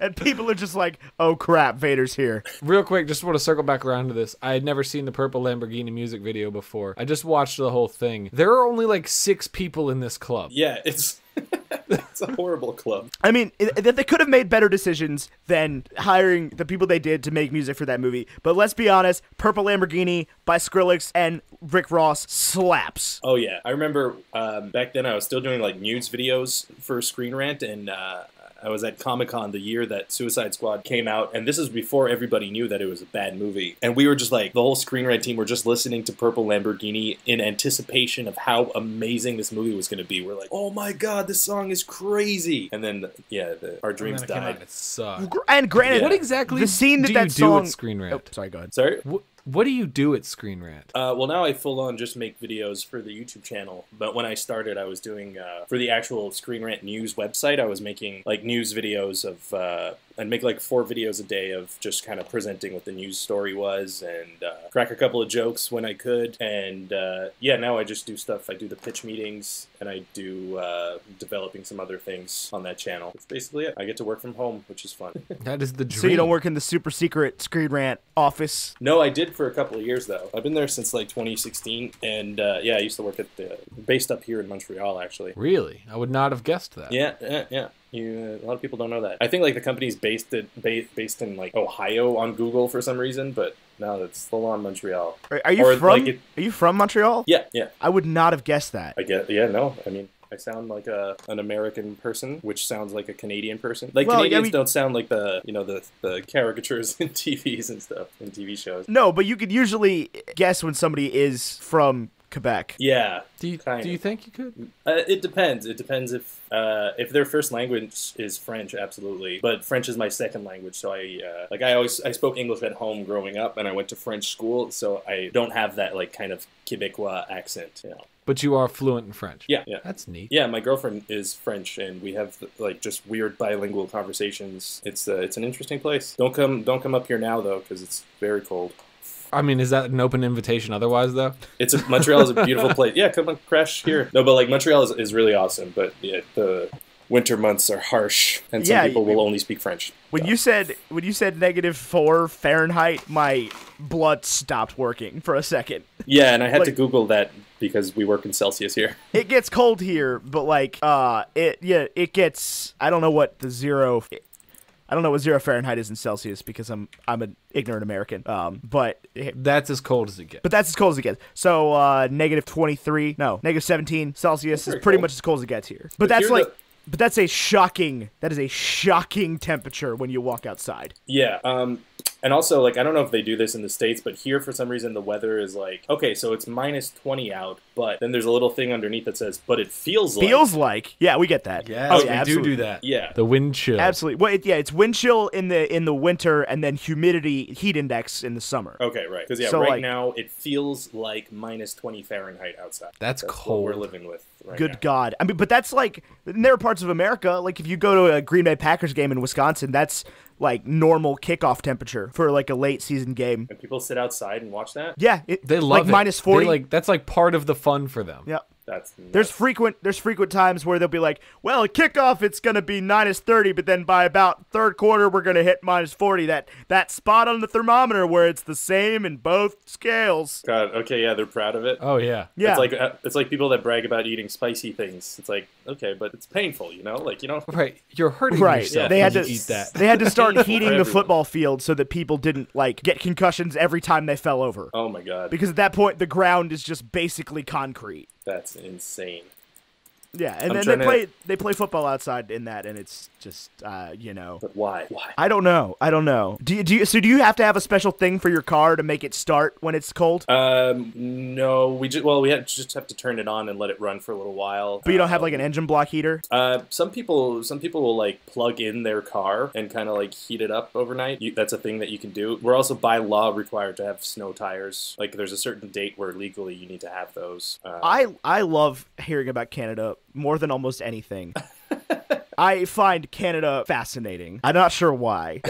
and people are just like, "Oh crap, Vader's here." Real quick, just want to circle back around to this. I had never seen the Purple Lamborghini music video before. I just watched the whole thing. There are only like 6 people in this club. Yeah, it's it's a horrible club. I mean, they could have made better decisions than hiring the people they did to make music for that movie. But let's be honest, Purple Lamborghini by Skrillex and Rick Ross slaps. Oh yeah, I remember back then I was still doing like news videos for Screen Rant, and I was at Comic-Con the year that Suicide Squad came out, and this is before everybody knew that it was a bad movie. And we were just like, the whole Screen Rant team were just listening to Purple Lamborghini in anticipation of how amazing this movie was going to be. We're like, oh my god, this song is crazy. And then, yeah, our dreams And then it came out died. and it sucked. And granted, Yeah. What exactly the scene do that you song... do at Screen Rant? Oh, sorry, go ahead. Sorry? What do you do at Screen Rant? Well, now I full on just make videos for the YouTube channel. But when I started, I was doing, for the actual Screen Rant news website, I was making like news videos of, I'd make like 4 videos a day of just kind of presenting what the news story was, and crack a couple of jokes when I could. And yeah, now I just do stuff. I do the pitch meetings, and I do developing some other things on that channel. That's basically it. I get to work from home, which is fun. That is the dream. So you don't work in the super secret Screen Rant office? No, I did for a couple of years, though. I've been there since like 2016, and yeah, I used to work at based up here in Montreal, actually. Really? I would not have guessed that. Yeah. A lot of people don't know that. I think like the company's based in like Ohio on Google for some reason, but no, it's full on Montreal. Are you from? Are you from Montreal? Yeah. I would not have guessed that. I get. Yeah, no. I mean, I sound like an American person, which sounds like a Canadian person. Like, well, Canadians don't sound like the caricatures in TVs and stuff in TV shows. No, but you could usually guess when somebody is from Quebec. Yeah. Do you think you could? It depends. It depends if their first language is French, absolutely. But French is my second language, so I spoke English at home growing up, and I went to French school, so I don't have that like kind of Quebecois accent, you know. But you are fluent in French. Yeah. That's neat. Yeah, my girlfriend is French, and we have like just weird bilingual conversations. It's an interesting place. Don't come up here now though, because it's very cold. I mean, is that an open invitation otherwise, though? Montreal is a beautiful place. Yeah, come on, crash here. No, but like Montreal is really awesome, but yeah, the winter months are harsh, and some people will only speak French. When you said -4 Fahrenheit, my blood stopped working for a second. Yeah, and I had to Google that because we work in Celsius here. It gets cold here, but like it gets, I don't know what 0 Fahrenheit is in Celsius because I'm an ignorant American. But that's as cold as it gets. But that's as cold as it gets. So -17 Celsius is pretty much as cold as it gets here. But that's like. But that is a shocking temperature when you walk outside. Yeah, And also, like, I don't know if they do this in the States, but here for some reason the weather is like, okay, so it's minus 20 out, but then there's a little thing underneath that says, but it feels like. Feels like. Yeah, we get that. Yes, Oh, we yeah, absolutely. do that. Yeah. The wind chill. Absolutely. Well, it's wind chill in the winter, and then humidity, heat index in the summer. Okay, right. Because, yeah, So, right like- now it feels like minus 20 Fahrenheit outside. That's What we're cold. living with right Good now. God. I mean, but that's like, there are parts of America, like if you go to a Green Bay Packers game in Wisconsin, that's like normal kickoff temperature for like a late season game. And people sit outside and watch that? Yeah. They love like it. minus 40. That's like part of the fun for them. Yeah. That's nuts. There's frequent times where they'll be like, well, at kickoff it's gonna be minus 30, but then by about third quarter we're gonna hit minus 40. That spot on the thermometer where it's the same in both scales. God, okay, yeah, they're proud of it. Oh yeah. Yeah. It's like people that brag about eating spicy things. It's like, okay, but it's painful, you know? Like, you know? Right. You're hurting Right. yourself They when had you to eat that. They had to start Painful for heating the everyone. football field so that people didn't like get concussions every time they fell over. Oh my God. Because at that point the ground is just basically concrete. That's insane. Yeah, and I'm then trying they play football outside in that, and it's just you know. But why? Why? I don't know. Do you have to have a special thing for your car to make it start when it's cold? No, we just have to turn it on and let it run for a little while. But you don't have like an engine block heater? Some people will like plug in their car and kind of like heat it up overnight. That's a thing that you can do. We're also by law required to have snow tires. Like there's a certain date where legally you need to have those. I love hearing about Canada more than almost anything. I find Canada fascinating. I'm not sure why.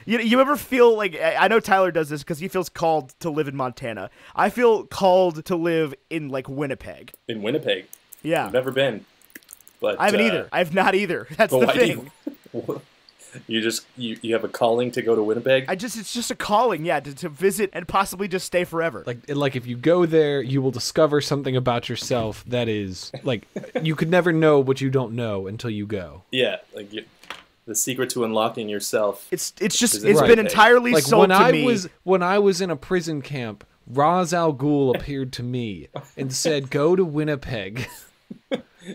You ever feel like, I know Tyler does this because he feels called to live in Montana. I feel called to live in like Winnipeg. In Winnipeg. Yeah. I've never been. But I haven't either. I've not either. That's but the why do thing. you have a calling to go to Winnipeg? It's just a calling, yeah, to visit and possibly just stay forever. Like if you go there, you will discover something about yourself that is like you could never know what you don't know until you go. Yeah, like the secret to unlocking yourself. It's Is it been Winnipeg? entirely Like sold to me. when I was in a prison camp, Ra's al Ghul appeared to me and said, "Go to Winnipeg."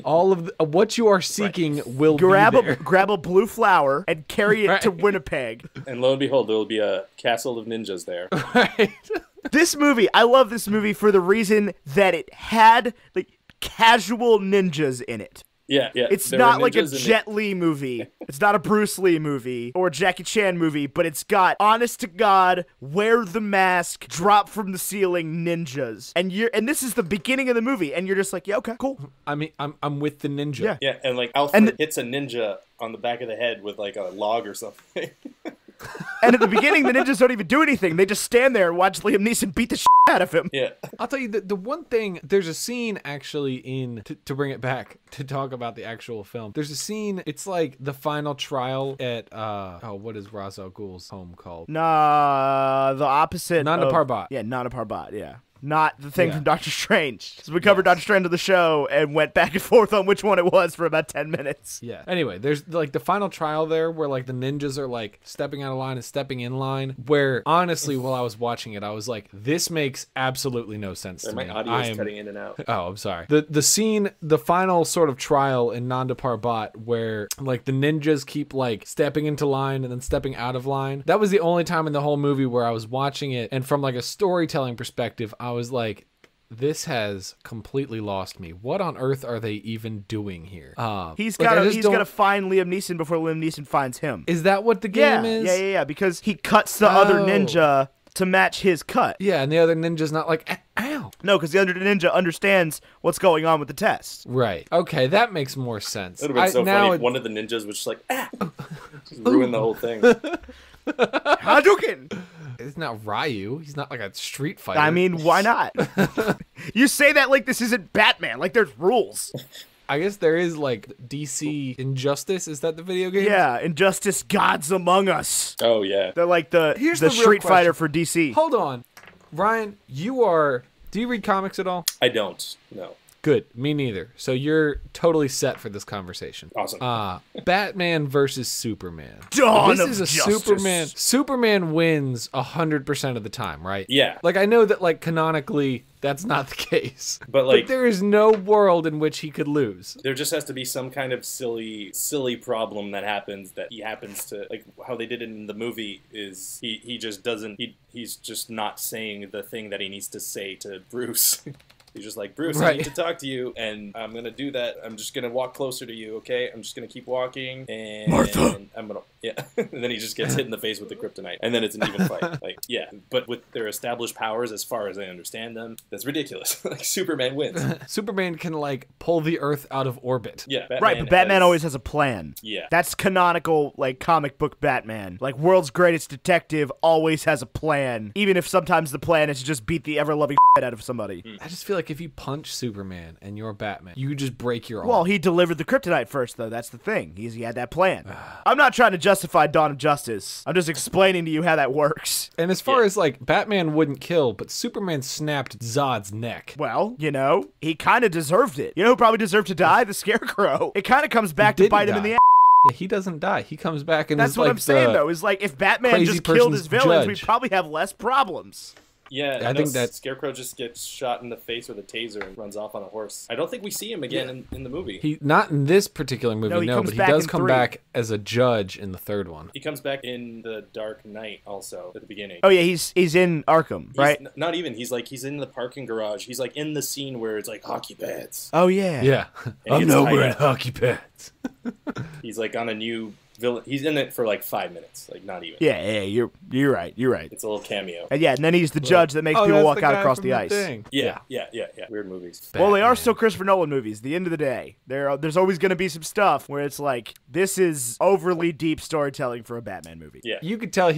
All of what you are seeking will grab be there. grab a blue flower and carry it to Right. Winnipeg. And lo and behold, there will be a castle of ninjas there. Right. This movie, I love this movie for the reason that it had like casual ninjas in it. Yeah. It's there were not like a ninjas in Jet Li movie. It's not a Bruce Lee movie or a Jackie Chan movie, but it's got honest to God, wear the mask, drop from the ceiling ninjas. And this is the beginning of the movie and you're just like, yeah, okay, cool. I mean, I'm with the ninja. Yeah. Yeah, and like Alfred hits a ninja on the back of the head with like a log or something. And at the beginning, the ninjas don't even do anything. They just stand there and watch Liam Neeson beat the shit out of him. Yeah. I'll tell you the one thing. There's a scene actually to bring it back to talk about the actual film. There's a scene. It's like the final trial at what is Ra's al Ghul's home called? Nah, the opposite. Nanda of- Parbat. Yeah, Nanda Parbat. Yeah. Not the thing Yeah. from Doctor Strange. 'Cause we covered Doctor Strange on the show and went back and forth on which one it was for about 10 minutes. Yeah. Anyway, there's like the final trial there where like the ninjas are like stepping out of line and stepping in line. Where honestly, while I was watching it, I was like, this makes absolutely no sense to My me. audio is cutting in and out. Oh, I'm sorry. The scene, the final sort of trial in Nanda Parbat where like the ninjas keep like stepping into line and then stepping out of line. That was the only time in the whole movie where I was watching it, and from like a storytelling perspective, I was like, this has completely lost me. What on earth are they even doing here? He's like, I got just to don't- find Liam Neeson before Liam Neeson finds him. Is that what the game Yeah, is? yeah, because he cuts the other Oh. ninja to match his cut. Yeah, and the other ninja's not like, ow. No, because the other ninja understands what's going on with the test. Right. Okay, that makes more sense. It would have been so now funny it- if one of the ninjas was just like, just ruin the whole thing. Hadouken! It's not Ryu. He's not like a street fighter. I mean, why not? You say that like this isn't Batman, like there's rules. I guess there is like DC Injustice. Is that the video game? Yeah, Injustice Gods Among Us. Oh yeah. They're like the Here's the real Street Fighter question. for DC. Hold on, Ryan. Do you read comics at all? I don't. No. Good. Me neither. So you're totally set for this conversation. Awesome. Batman versus Superman. Dawn This of is a Justice. Superman wins 100% of the time, right? Yeah. Like, I know that, like, canonically, that's not the case. But, like, there is no world in which he could lose. there just has to be some kind of silly problem that happens that he happens to, like, how they did it in the movie is he just doesn't, he's just not saying the thing that he needs to say to Bruce. He's just like, Bruce, I need to talk to you, and I'm going to do that. I'm just going to walk closer to you, okay? I'm just going to keep walking, and Martha! I'm going to, yeah. And then he just gets hit in the face with the kryptonite, and then it's an even fight. Like, yeah. But with their established powers, as far as I understand them, that's ridiculous. Like, Superman wins. Superman can, like, pull the Earth out of orbit. Yeah. Right, but Batman always has a plan. Yeah. That's canonical, like, comic book Batman. Like, world's greatest detective always has a plan, even if sometimes the plan is to just beat the ever-loving shit out of somebody. I just feel like if you punch Superman and you're Batman, you just break your arm. Well, he delivered the kryptonite first, though. That's the thing. He had that plan. I'm not trying to justify Dawn of Justice. I'm just explaining to you how that works. And as far as, like, Batman wouldn't kill, but Superman snapped Zod's neck. Well, you know, he kind of deserved it. You know who probably deserved to die? The Scarecrow. It kind of comes back to bite him in the ass. Yeah, he doesn't die. He comes back and That's is what like I'm saying, though, is like, if Batman crazy just killed person's his villains, we'd judge. probably have less problems. Yeah, I think that Scarecrow just gets shot in the face with a taser and runs off on a horse. I don't think we see him again in the movie. he not in this particular movie, No, but he back does in come 3. back as a judge in the third one. He comes back in The Dark Knight also at the beginning. Oh yeah, he's in Arkham, right? Not even. He's in the parking garage. He's like in the scene where it's like hockey pads. Oh yeah. Yeah, I'm gets nowhere tied in up. hockey pads. He's like on a new villain. He's in it for like 5 minutes, like not even. Yeah, you're right. You're right. It's a little cameo. And yeah, and then he's the judge that makes people that's walk the out guy across from the ice. thing. Yeah. Weird movies. Well, they are Batman. still Christopher Nolan movies. At the end of the day, there's always going to be some stuff where it's like, this is overly deep storytelling for a Batman movie. Yeah. You could tell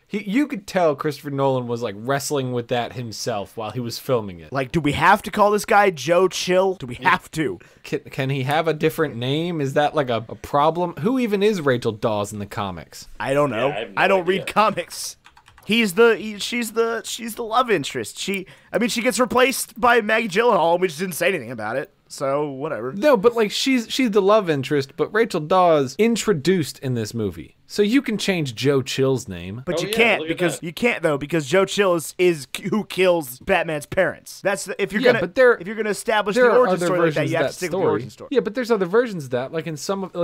you could tell Christopher Nolan was like wrestling with that himself while he was filming it. Like, do we have to call this guy Joe Chill? Do we have to? Can he have a different name? Is that like a problem? Who even is Rachel Dawes in the comics? I don't know. Yeah, I have no I don't idea. read comics. She's the love interest. She gets replaced by Maggie Gyllenhaal, and we just didn't say anything about it. So whatever. No, but like she's the love interest, but Rachel Dawes introduced in this movie. So you can change Joe Chill's name. But Oh, you yeah, can't look at because that. you can't though because Joe Chill is who kills Batman's parents. That's if you're Yeah, gonna but if you're gonna establish there the are origin other story like that, versions you of have that to stick with the story. origin story. Yeah, but there's other versions of that. Like in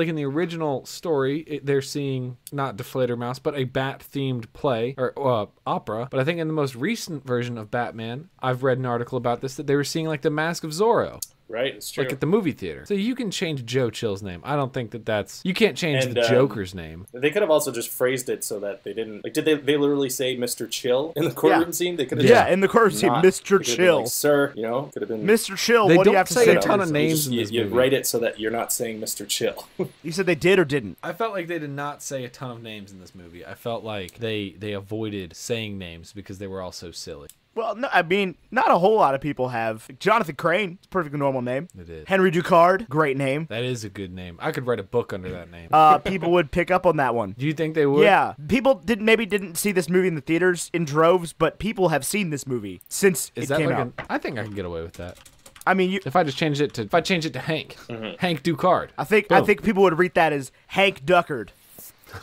in the original story, they're seeing not Deflator Mouse, but a bat-themed play or opera. But I think in the most recent version of Batman, I've read an article about this that they were seeing like the Mask of Zorro. Right. It's true. Like at the movie theater. So you can change Joe Chill's name. I don't think that's... You can't change And, the Joker's name. They could have also just phrased it so that they didn't like. Did they literally say Mr. Chill in the courtroom scene? They could have. Yeah, in the courtroom scene, not. Mr. They could've been Chill. like, Sir, you know, could have been. Mr. Chill, They what do you don't have to say say? a ton of You names just- in this you movie. write it so that you're not saying Mr. Chill. You said they did or didn't? I felt like they did not say a ton of names in this movie. I felt like they avoided saying names because they were all so silly. Well, no, I mean, not a whole lot of people have. Jonathan Crane, it's a perfectly normal name. It is. Henry Ducard, great name. That is a good name. I could write a book under that name. People would pick up on that one. Do you think they would? Yeah, people didn't see this movie in the theaters in droves, but people have seen this movie since Is it that came like out. I think I can get away with that. I mean, If I change it to Hank. Hank Ducard. I think Boom. people would read that as Hank Duckard.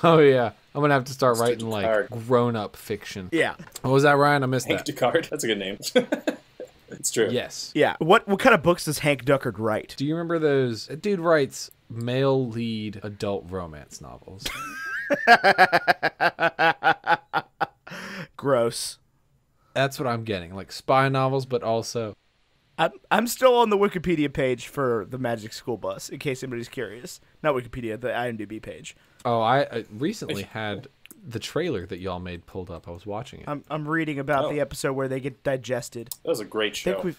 Oh yeah. I'm gonna have to start writing like Ducard. grown-up fiction. Yeah, What was that, Ryan? I missed Hank that. Ducard. That's a good name. It's true. Yes. yeah. What kind of books does Hank Duckard write? Do you remember those? That dude writes male lead adult romance novels. Gross. That's what I'm getting, like spy novels, but also I'm still on the Wikipedia page for the Magic School Bus, in case anybody's curious. Not Wikipedia, the IMDb page. oh, I recently had the trailer that y'all made pulled up. I was watching it. I'm reading about Oh. the episode where they get digested. That was a great I think show.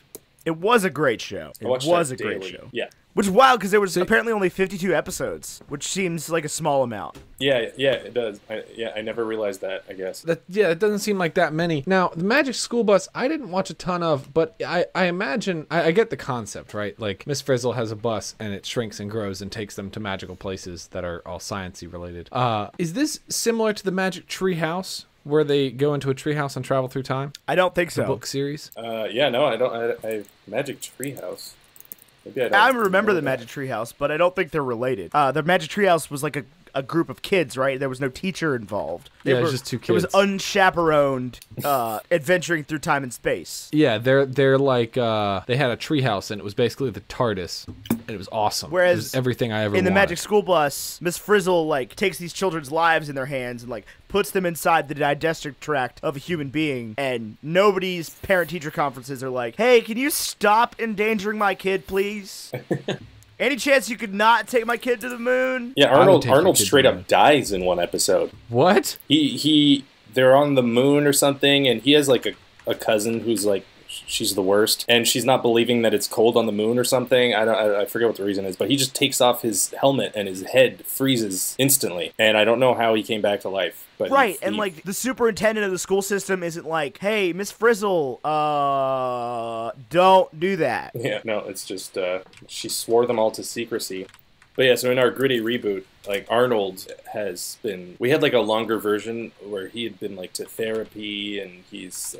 it was a great show. It I watched was that a great daily. show. Yeah. Which is wild because there was apparently only 52 episodes, which seems like a small amount. Yeah, it does. I never realized that, I guess. It doesn't seem like that many. Now, the Magic School Bus, I didn't watch a ton of, but I imagine, I get the concept, right? Like, Miss Frizzle has a bus, and it shrinks and grows and takes them to magical places that are all science-y related. Is this similar to the Magic Tree House, where they go into a treehouse and travel through time? I don't think so. Book series? Yeah, no, I don't. I Magic Treehouse. Maybe I don't I remember know the that. Magic Treehouse, but I don't think they're related. The Magic Treehouse was like a group of kids, right? There was no teacher involved. Yeah, it was just two It was kids. unchaperoned, adventuring through time and space. Yeah, they're like they had a treehouse and it was basically the TARDIS, and it was awesome. It Whereas was everything I ever in the wanted. Magic School Bus, Miss Frizzle like takes these children's lives in their hands and like puts them inside the digestive tract of a human being, and nobody's parent-teacher conferences are like, "Hey, can you stop endangering my kid, please? Any chance you could not take my kid to the moon?" Yeah, I would Arnold take your Arnold kid to straight the up moon. dies in one episode. What? They're on the moon or something, and he has like a cousin who's like, she's the worst, and she's not believing that it's cold on the moon or something. I forget what the reason is, but he just takes off his helmet and his head freezes instantly, and I don't know how he came back to life. But Right, and like the superintendent of the school system isn't like, "Hey, Miss Frizzle, don't do that." yeah, no, it's just she swore them all to secrecy. But yeah, so in our gritty reboot, like Arnold has been, we had like a longer version where he had been like to therapy, and he's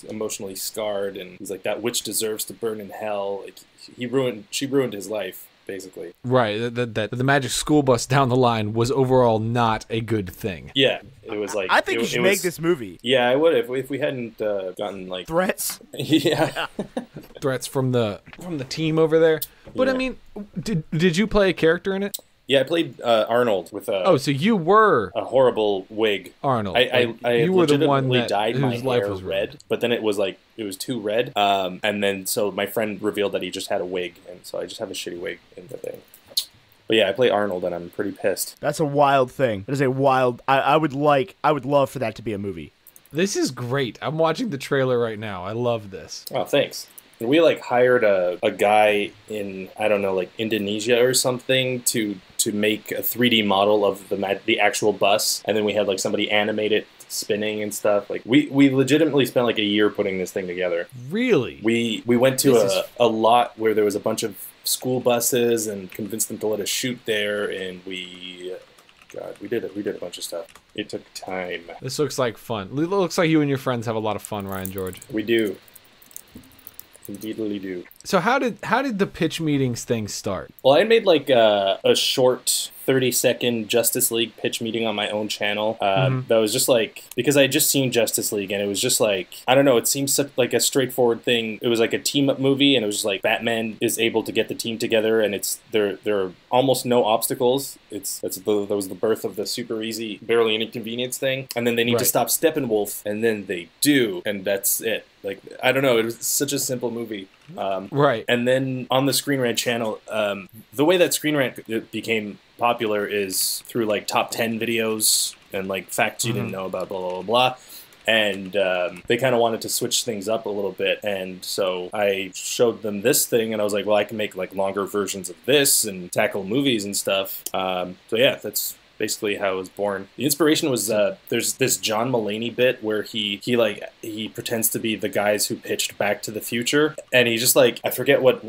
emotionally scarred, and he's like, that witch deserves to burn in hell. Like she ruined his life basically. Right, that the Magic School Bus down the line was overall not a good thing. Yeah, it was like I think you it should was- make this movie. Yeah, I would if we hadn't gotten like Threats. yeah. Threats from the team over there. But I Yeah. mean, did you play a character in it? Yeah, I played Arnold with Oh, so you were a horrible wig. Arnold. I you were the one legitimately that dyed my whose life hair was red, but then it was too red. And then so my friend revealed that he just had a wig, and so I just have a shitty wig in the thing. But yeah, I play Arnold, and I'm pretty pissed. That's a wild thing. That is a wild. I would love for that to be a movie. This is great. I'm watching the trailer right now. I love this. Oh, thanks. We like hired a guy in, I don't know, like Indonesia or something to make a 3D model of the actual bus, and then we had like somebody animate it spinning and stuff. Like we legitimately spent like a year putting this thing together. Really? We went to This is- a lot where there was a bunch of school buses and convinced them to let us shoot there, and we did a bunch of stuff. It took time. This looks like fun. It looks like you and your friends have a lot of fun, Ryan George. We do. Indeedly do. So how did the pitch meetings thing start? Well, I made like a short 30-second Justice League pitch meeting on my own channel. That was just like, because I had just seen Justice League, and it was just like, I don't know, it seems such like a straightforward thing. It was like a team-up movie, and it was just like Batman is able to get the team together, and there are almost no obstacles. That was the birth of the super easy, barely an inconvenience thing. And then they need to Right. stop Steppenwolf, and then they do, and that's it. Like, I don't know, it was such a simple movie. Right. And then on the Screen Rant channel, the way that Screen Rant became popular is through like top 10 videos and like facts you didn't know about, blah, blah, blah, blah. And they kind of wanted to switch things up a little bit. And so I showed them this thing, and I was like, well, I can make like longer versions of this and tackle movies and stuff. So yeah, that's basically how it was born. The inspiration was there's this John Mulaney bit where he pretends to be the guys who pitched Back to the Future, and he just like, I forget what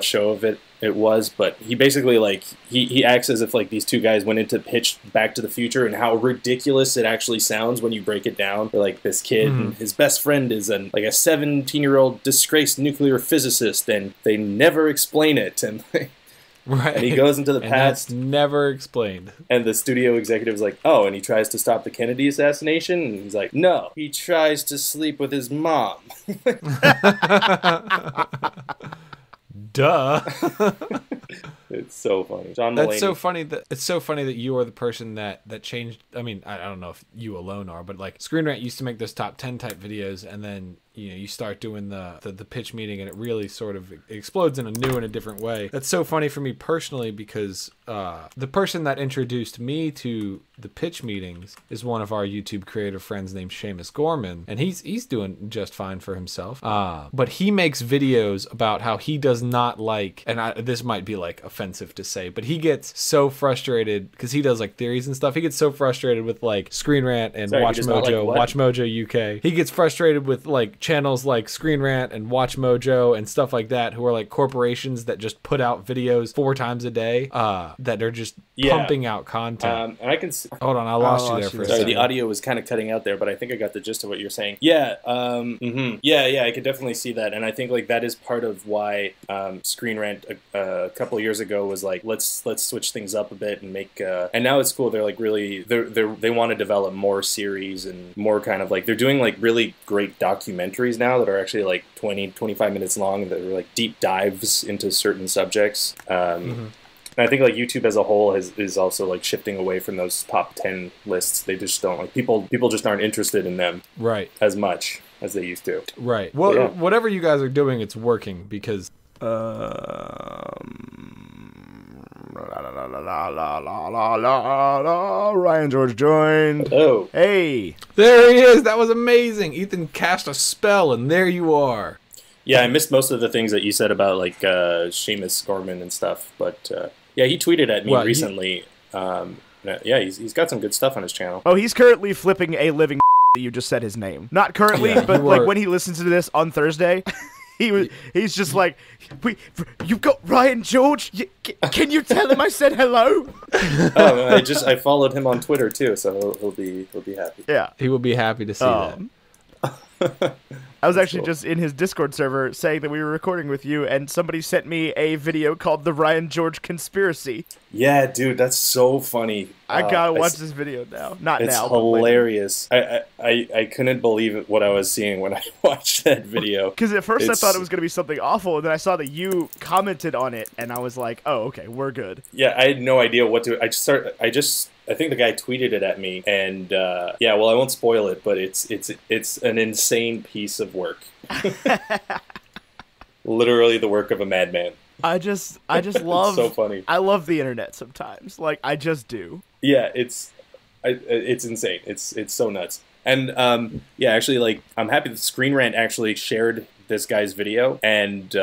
show of it was, but he basically like he acts as if like these two guys went in to pitch Back to the Future, and how ridiculous it actually sounds when you break it down. Where, like, this kid and his best friend is like a 17-year-old disgraced nuclear physicist, and they never explain it, and Right. and he goes into the And past. that's never explained. And the studio executive's like, oh, and he tries to stop the Kennedy assassination? And he's like, no, he tries to sleep with his mom. Duh. It's so funny. John That's Mulaney. so funny that it's so funny that you are the person that changed. I mean, I don't know if you alone are, but like Screen Rant used to make those top 10 type videos, and then you start doing the pitch meeting, and it really sort of explodes in a new and a different way. That's so funny for me personally, because the person that introduced me to the pitch meetings is one of our YouTube creator friends named Seamus Gorman, and he's doing just fine for himself. But he makes videos about how he does not like, and this might be like offensive to say, but he gets so frustrated because he does like theories and stuff. He gets so frustrated with like Screen Rant and Sorry, he Watch does not like Mojo, what? Watch Mojo UK. He gets frustrated with like channels like Screen Rant and Watch Mojo and stuff like that, who are like corporations that just put out videos 4 times a day, that are just pumping out content. And I can hold on, I lost you there for a second. Sorry, the audio was kind of cutting out there, but I think I got the gist of what you're saying. Yeah, yeah, I could definitely see that, and I think like that is part of why Screen Rant a couple of years ago was like, let's switch things up a bit and make. And now it's cool. They're like really they want to develop more series and more kind of like they're doing like really great documentaries now that are actually like 20-25 minutes long that are like deep dives into certain subjects. And I think like YouTube as a whole is also like shifting away from those top 10 lists. They just don't like people just aren't interested in them as much as they used to. Right. Well, whatever you guys are doing, it's working because. Ryan George joined. Oh. Hey. There he is. That was amazing. Ethan cast a spell, and there you are. Yeah, I missed most of the things that you said about like Seamus Gorman and stuff, but yeah, he tweeted at me recently. Yeah, he's got some good stuff on his channel. Oh, he's currently flipping a living. You just said his name. Not currently, but like when he listens to this on Thursday. He's just like, you've got Ryan George. Can you tell him I said hello? I followed him on Twitter too, so he'll be happy. Yeah, he will be happy to see that. I was actually just in his Discord server saying that we were recording with you, and somebody sent me a video called "The Ryan George Conspiracy." Yeah, dude, that's so funny. I gotta watch this video now. It's hilarious. I couldn't believe what I was seeing when I watched that video. Because at first I thought it was gonna be something awful, and then I saw that you commented on it, and I was like, "Oh, okay, we're good." Yeah, I had no idea what to. I think the guy tweeted it at me, and yeah, well, I won't spoil it, but it's an insane piece of work. Literally the work of a madman. I just love. It's so funny. I love the internet sometimes. Like I just do. Yeah, it's insane. It's so nuts. And yeah, actually, like I'm happy that Screen Rant actually shared this guy's video, and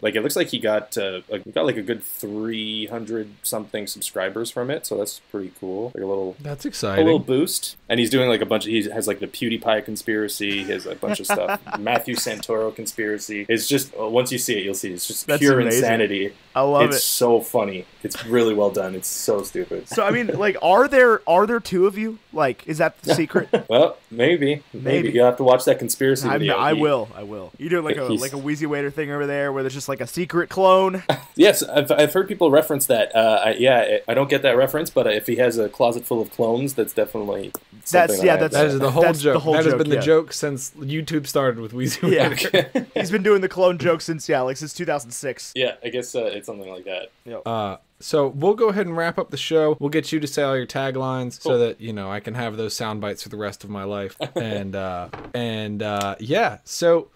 like it looks like he got like a good 300 something subscribers from it, so that's pretty cool. Like a little, that's exciting, a little boost. And he's doing like a bunch of, he has like the PewDiePie conspiracy, he has a bunch of stuff, Matthew Santoro conspiracy. It's just once you see it, you'll see it's just pure insanity. I love it. It's so funny. It's really well done. It's so stupid. So I mean, like, are there 2 of you? Like, is that the secret? Well, maybe you'll have to watch that conspiracy video. I will. You do like a Wheezy Waiter thing over there, where there's just like a secret clone. Yes, I've heard people reference that. I don't get that reference, but if he has a closet full of clones, that's definitely that is the whole joke. That has been the joke since YouTube started with Wheezy Waiter. Yeah, he's been doing the clone joke since 2006. Yeah, I guess it's something like that. Yep. So we'll go ahead and wrap up the show. We'll get you to say all your taglines so that, you know, I can have those sound bites for the rest of my life. And yeah, so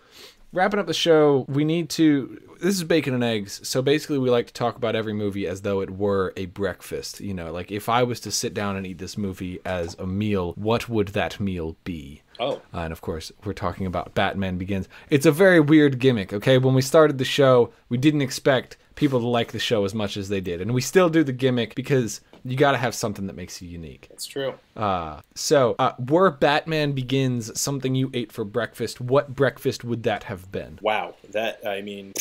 wrapping up the show, this is Bacon and Eggs. So basically we like to talk about every movie as though it were a breakfast. You know, like if I was to sit down and eat this movie as a meal, what would that meal be? Oh. And of course, we're talking about Batman Begins. It's a very weird gimmick, okay? When we started the show, we didn't expect people to like the show as much as they did. And we still do the gimmick because you got to have something that makes you unique. That's true. So, were Batman Begins something you ate for breakfast? What breakfast would that have been? Wow. I mean...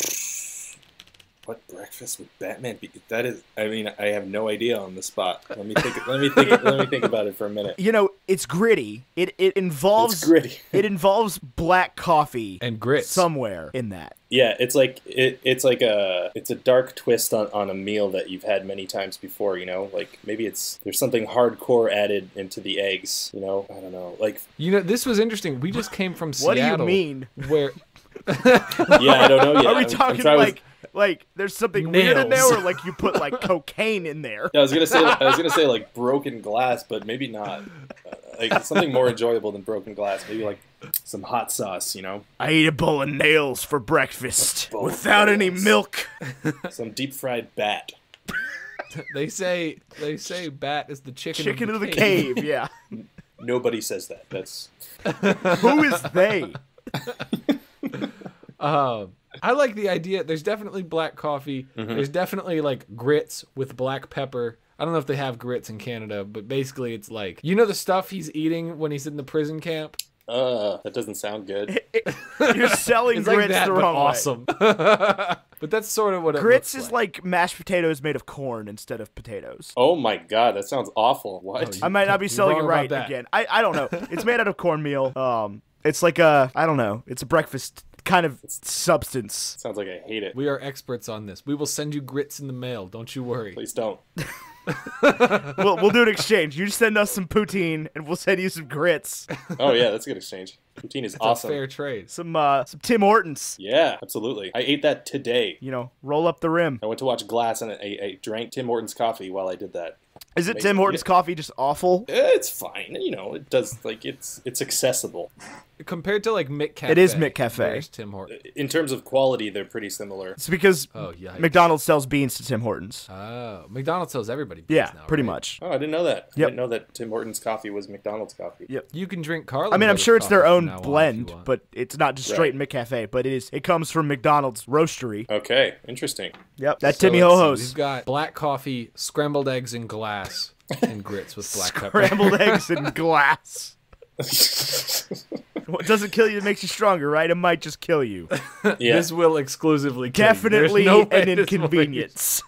What breakfast would Batman be? That is, I mean, I have no idea on the spot. Let me think about it for a minute. You know, it's gritty. It involves it's gritty. It involves black coffee and grits somewhere in that. Yeah, it's a dark twist on a meal that you've had many times before. You know, like maybe there's something hardcore added into the eggs. You know, I don't know. Like, you know, this was interesting. We just came from Seattle. What do you mean? Where? Yeah, I don't know yet. Are we talking like there's something weird in there, or like you put like cocaine in there? Yeah, I was gonna say like broken glass, but maybe not. Like something more enjoyable than broken glass. Maybe like some hot sauce, you know. I ate a bowl of nails for breakfast without any milk. Some deep fried bat. They say bat is the chicken of the cave. Yeah. Nobody says that. That's who is they? I like the idea. There's definitely black coffee. Mm-hmm. There's definitely like grits with black pepper. I don't know if they have grits in Canada, but basically it's like, you know, the stuff he's eating when he's in the prison camp? That doesn't sound good. You're selling It's grits like that, the but wrong way. awesome. But that's sort of what it Grits looks is like mashed potatoes made of corn instead of potatoes. Oh my god, that sounds awful. What? I might not be You're selling it wrong right about that. again. I don't know. It's made out of cornmeal. It's like a, I don't know. It's a breakfast kind of substance. Sounds like I hate it. We are experts on this. We will send you grits in the mail. Don't you worry. Please don't. We'll do an exchange. You send us some poutine, and we'll send you some grits. Oh yeah, that's a good exchange. Poutine is It's awesome. a fair trade. Some Tim Hortons. Yeah, absolutely. I ate that today. You know, roll up the rim. I went to watch Glass and I drank Tim Hortons coffee while I did that. Is it Amazing. Tim Hortons coffee just awful? It's fine. You know, it does, like, it's accessible. Compared to like McCafe. It is McCafe. Where's Tim Hortons? In terms of quality, they're pretty similar. It's because Oh, yikes. McDonald's sells beans to Tim Hortons. Oh, McDonald's sells everybody beans Yeah, now, pretty right? much. Oh, I didn't know that. I Yep. didn't know that Tim Hortons coffee was McDonald's coffee. Yep. You can drink Carlin. I mean, I'm Brothers sure it's their coffee own from now on if you blend, want. but it's not just straight McCafe. But it comes from McDonald's roastery. Okay, interesting. Yep, that's So Timmy let's see, Ho-Ho's. We've got black coffee, scrambled eggs in glass, and grits with black pepper. Scrambled eggs in glass. What doesn't kill you makes you stronger, right? It might just kill you. Yeah. This will exclusively kill you. Definitely There's no way an this will inconvenience.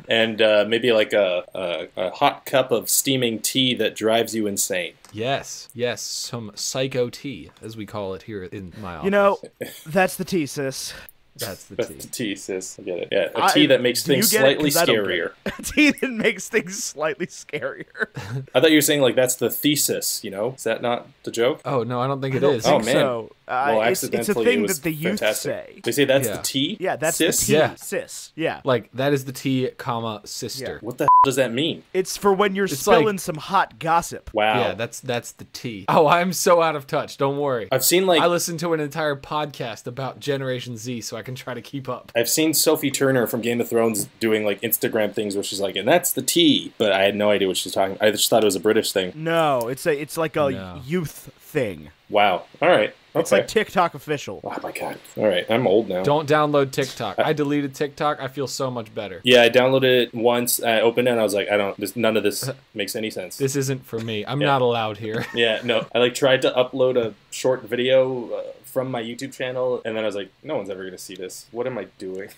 And maybe like a hot cup of steaming tea that drives you insane. Yes, some psycho tea, as we call it here in my office. You know, that's the tea, sis. that's the That's tea. the tea, sis. I get it. Yeah, a tea that makes do you things get it? slightly 'Cause I don't get scarier. it. Tea that makes things slightly scarier. I thought you were saying like that's the thesis, you know? Is that not the joke? Oh no, I don't think I it don't is. think Oh, man. so. Well, It's a accidentally, thing it was that the youth fantastic. say. They say that's Yeah. the tea? Yeah, that's sis? the tea, Yeah. sis. Yeah. Like that is the tea, comma sister. What the does that mean? It's for when you're It's spilling like- some hot gossip. Wow. Yeah, that's the tea. Oh, I'm so out of touch. Don't worry. I've seen like I listened to an entire podcast about Generation Z, so I can try to keep up. I've seen Sophie Turner from Game of Thrones doing like Instagram things where she's like, and that's the tea, but I had no idea what she's talking. I just thought it was a British thing. No, it's like a No. youth thing. Wow. All right. Okay. It's like TikTok official. oh my god. All right. I'm old now. Don't download TikTok. I deleted TikTok. I feel so much better. Yeah, I downloaded it once. I opened it and I was like, none of this makes any sense. This isn't for me. I'm not allowed here. Yeah, no. I like tried to upload a short video from my YouTube channel, and then I was like, no one's ever gonna see this. What am I doing?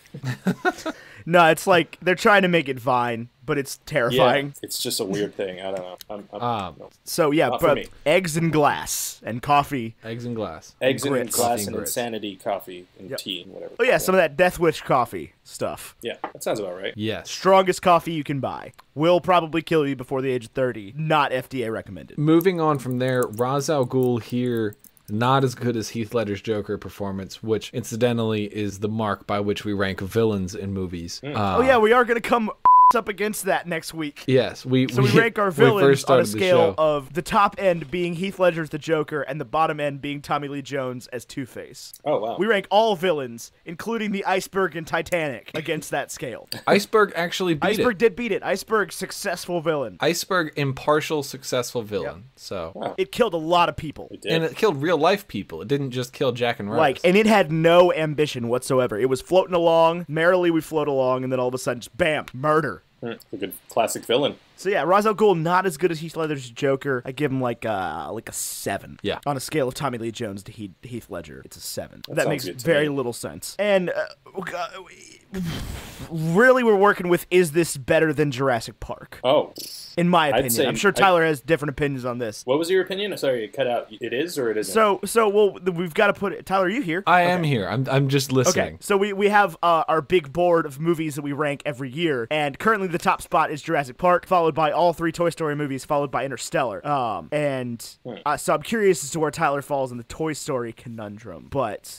No, it's like they're trying to make it Vine, but it's terrifying. It's just a weird thing. I don't know. No. So yeah, Not for but me. eggs and glass and coffee. Eggs and glass. Eggs and grits. glass Coffee and and grits. insanity coffee and Yep. tea and whatever. Oh yeah, some of that Death Wish coffee stuff. Yeah, that sounds about right. Yes. Strongest coffee you can buy. Will probably kill you before the age of 30. Not FDA recommended. Moving on from there, Ra's al Ghul here, not as good as Heath Ledger's Joker performance, which incidentally is the mark by which we rank villains in movies. Oh yeah, we are gonna come up against that next week. Yes, we rank our we villains first on a started the scale show. of the top end being Heath Ledger's the Joker and the bottom end being Tommy Lee Jones as Two-Face. Oh wow. We rank all villains, including the Iceberg and Titanic, against that scale. Iceberg actually beat Iceberg it. did beat it. Iceberg, successful villain. Iceberg, impartial, successful villain. So, Wow. It killed a lot of people. It did. and it killed real life people. It didn't just kill Jack and Rose. Like, and it had no ambition whatsoever. It was floating along, merrily we float along, and then all of a sudden, just bam, murder. A good classic villain. So yeah, Ra's al Ghul not as good as Heath Ledger's Joker. I give him like a 7. Yeah. On a scale of Tommy Lee Jones to Heath Ledger, it's a 7. That sounds makes good to very me. little sense. And really, we're working with: is this better than Jurassic Park? Oh, In my I'd opinion, say- I'm sure Tyler has different opinions on this. what was your opinion? Sorry, it cut out. It is or it isn't? So we've got to put it. Tyler, are you here? I am here. I'm just listening. Okay, so we have our big board of movies that we rank every year, and currently the top spot is Jurassic Park, followed by all 3 Toy Story movies, followed by Interstellar. So I'm curious as to where Tyler falls in the Toy Story conundrum. But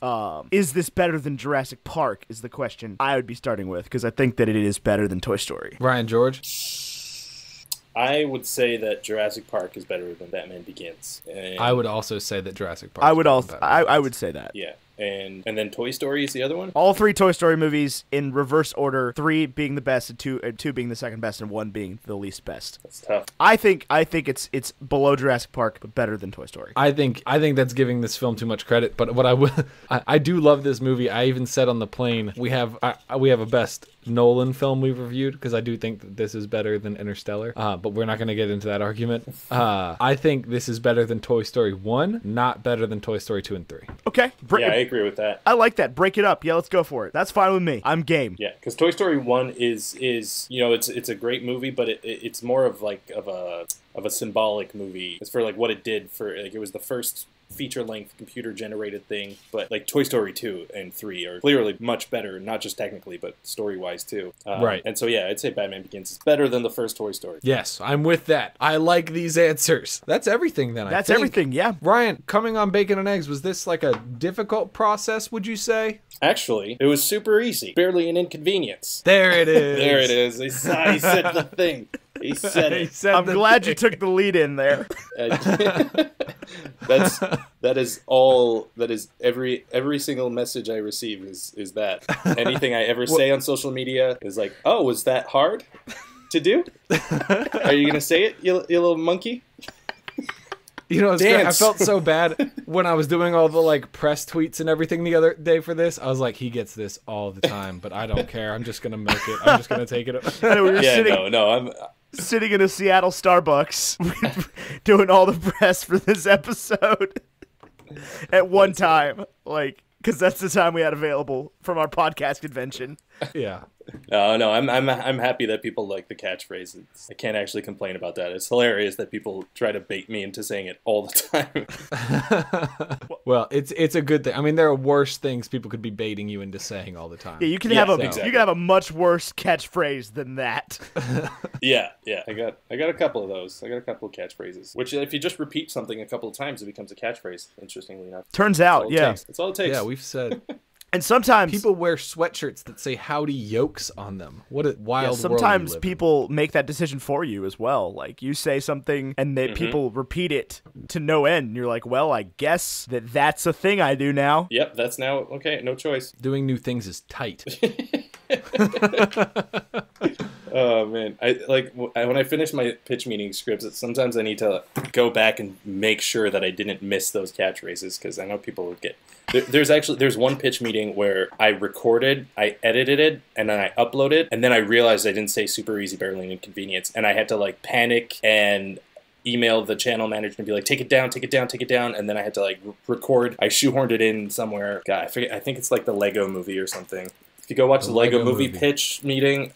is this better than Jurassic Park? Is the question I would be starting with, because I think that it is better than Toy Story. Ryan George. I would say that Jurassic Park is better than Batman Begins. And, I would also say that Jurassic Park. I would also I would say that. Yeah, and then Toy Story is the other one. All 3 Toy Story movies in reverse order, 3 being the best, and 2 being the second best, and 1 being the least best. That's tough. I think it's below Jurassic Park, but better than Toy Story. I think that's giving this film too much credit. But what I do love this movie. I even said on the plane we have a best Nolan film we've reviewed, because I do think that this is better than Interstellar, but we're not going to get into that argument. I think this is better than Toy Story 1, not better than Toy Story 2 and 3. Okay. Yeah, I agree with that. I like that. Break it up. Yeah, let's go for it. That's fine with me. I'm game. Yeah, because Toy Story 1 is it's a great movie, but it's more of a symbolic movie. It's for like what it did for, like, it was the first feature-length computer-generated thing, but like Toy Story 2 and 3 are clearly much better, not just technically, but story-wise too. Right. And so yeah, I'd say Batman Begins is better than the first Toy Story. Yes, I'm with that. I like these answers. That's everything then, That's I think. everything, yeah. Ryan, coming on Bacon and Eggs, was this like a difficult process, would you say? Actually, it was super easy. Barely an inconvenience. There it is. There it is. He said the thing. He said it. I'm glad you took the lead in there. That is all. That is every single message I receive is that. Anything I ever say on social media is like, oh, was that hard to do? Are you gonna say it, you little monkey? You know, it's great. I felt so bad when I was doing all the like press tweets and everything the other day for this. I was like, he gets this all the time, but I don't care. I'm just gonna milk it. I'm just gonna take it. I'm sitting in a Seattle Starbucks doing all the press for this episode at one time, like, because that's the time we had available from our podcast convention. Yeah. No, I'm happy that people like the catchphrase. I can't actually complain about that. It's hilarious that people try to bait me into saying it all the time. Well, it's a good thing. I mean, there are worse things people could be baiting you into saying all the time. Yeah, you can have a much worse catchphrase than that. Yeah. I got a couple of those. I got a couple of catchphrases. Which, if you just repeat something a couple of times, it becomes a catchphrase. Interestingly enough. Turns out, yeah, that's all it takes. Yeah, we've said. And sometimes people wear sweatshirts that say "Howdy Yokes" on them. What a wild world. Sometimes people make that decision for you as well. Like, you say something and people repeat it to no end. And you're like, well, I guess that's a thing I do now. Yep, that's now okay. No choice. Doing new things is tight. Oh man, when I finish my pitch meeting scripts, sometimes I need to go back and make sure that I didn't miss those catchphrases, because I know people would get. There's one pitch meeting where I recorded, I edited it, and then I uploaded, and then I realized I didn't say super easy, barely an inconvenience, and I had to like panic and email the channel manager and be like, take it down, and then I had to like record. I shoehorned it in somewhere. God, I forget. I think it's like the Lego Movie or something. If you go watch the Lego movie pitch meeting,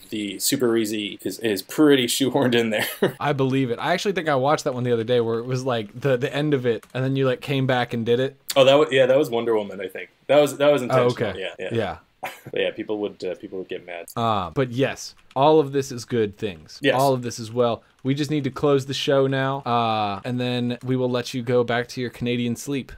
the super easy is pretty shoehorned in there. I believe it. I actually think I watched that one the other day where it was like the end of it, and then you like came back and did it. Oh, that was Wonder Woman. I think that was intentional. Oh, okay. Yeah. But yeah, people would get mad. But yes, all of this is good things. Yes. All of this is well. We just need to close the show now, and then we will let you go back to your Canadian sleep.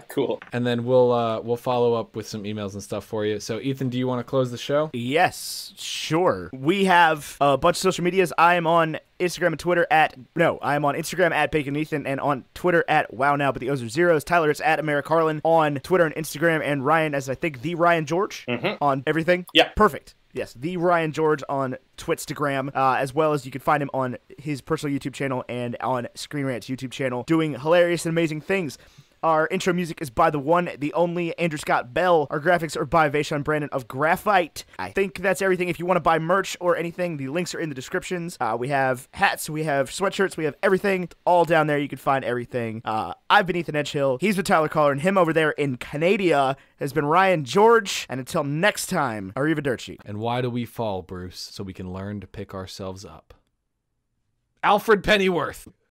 Cool. And then we'll follow up with some emails and stuff for you. So, Ethan, do you want to close the show? Yes, sure. We have a bunch of social medias. I am on Instagram and Twitter I am on Instagram at Baconethan and on Twitter at WowNow, but the O's are zeros. Tyler is at AmeriCarlin on Twitter and Instagram, and Ryan as I think the Ryan George on everything. Yeah. Perfect. Yes, the Ryan George on Twitstagram, as well as you can find him on his personal YouTube channel and on Screen Rant's YouTube channel, doing hilarious and amazing things. Our intro music is by the one, the only Andrew Scott Bell. Our graphics are by Vaishon Brandon of Graphite. I think that's everything. If you want to buy merch or anything, the links are in the descriptions. We have hats, we have sweatshirts, we have everything. All down there. You can find everything. I've been Ethan Edgehill. He's been Tyler Collar, and him over there in Canada has been Ryan George. And until next time, arrivederci. And why do we fall, Bruce? So we can learn to pick ourselves up. Alfred Pennyworth.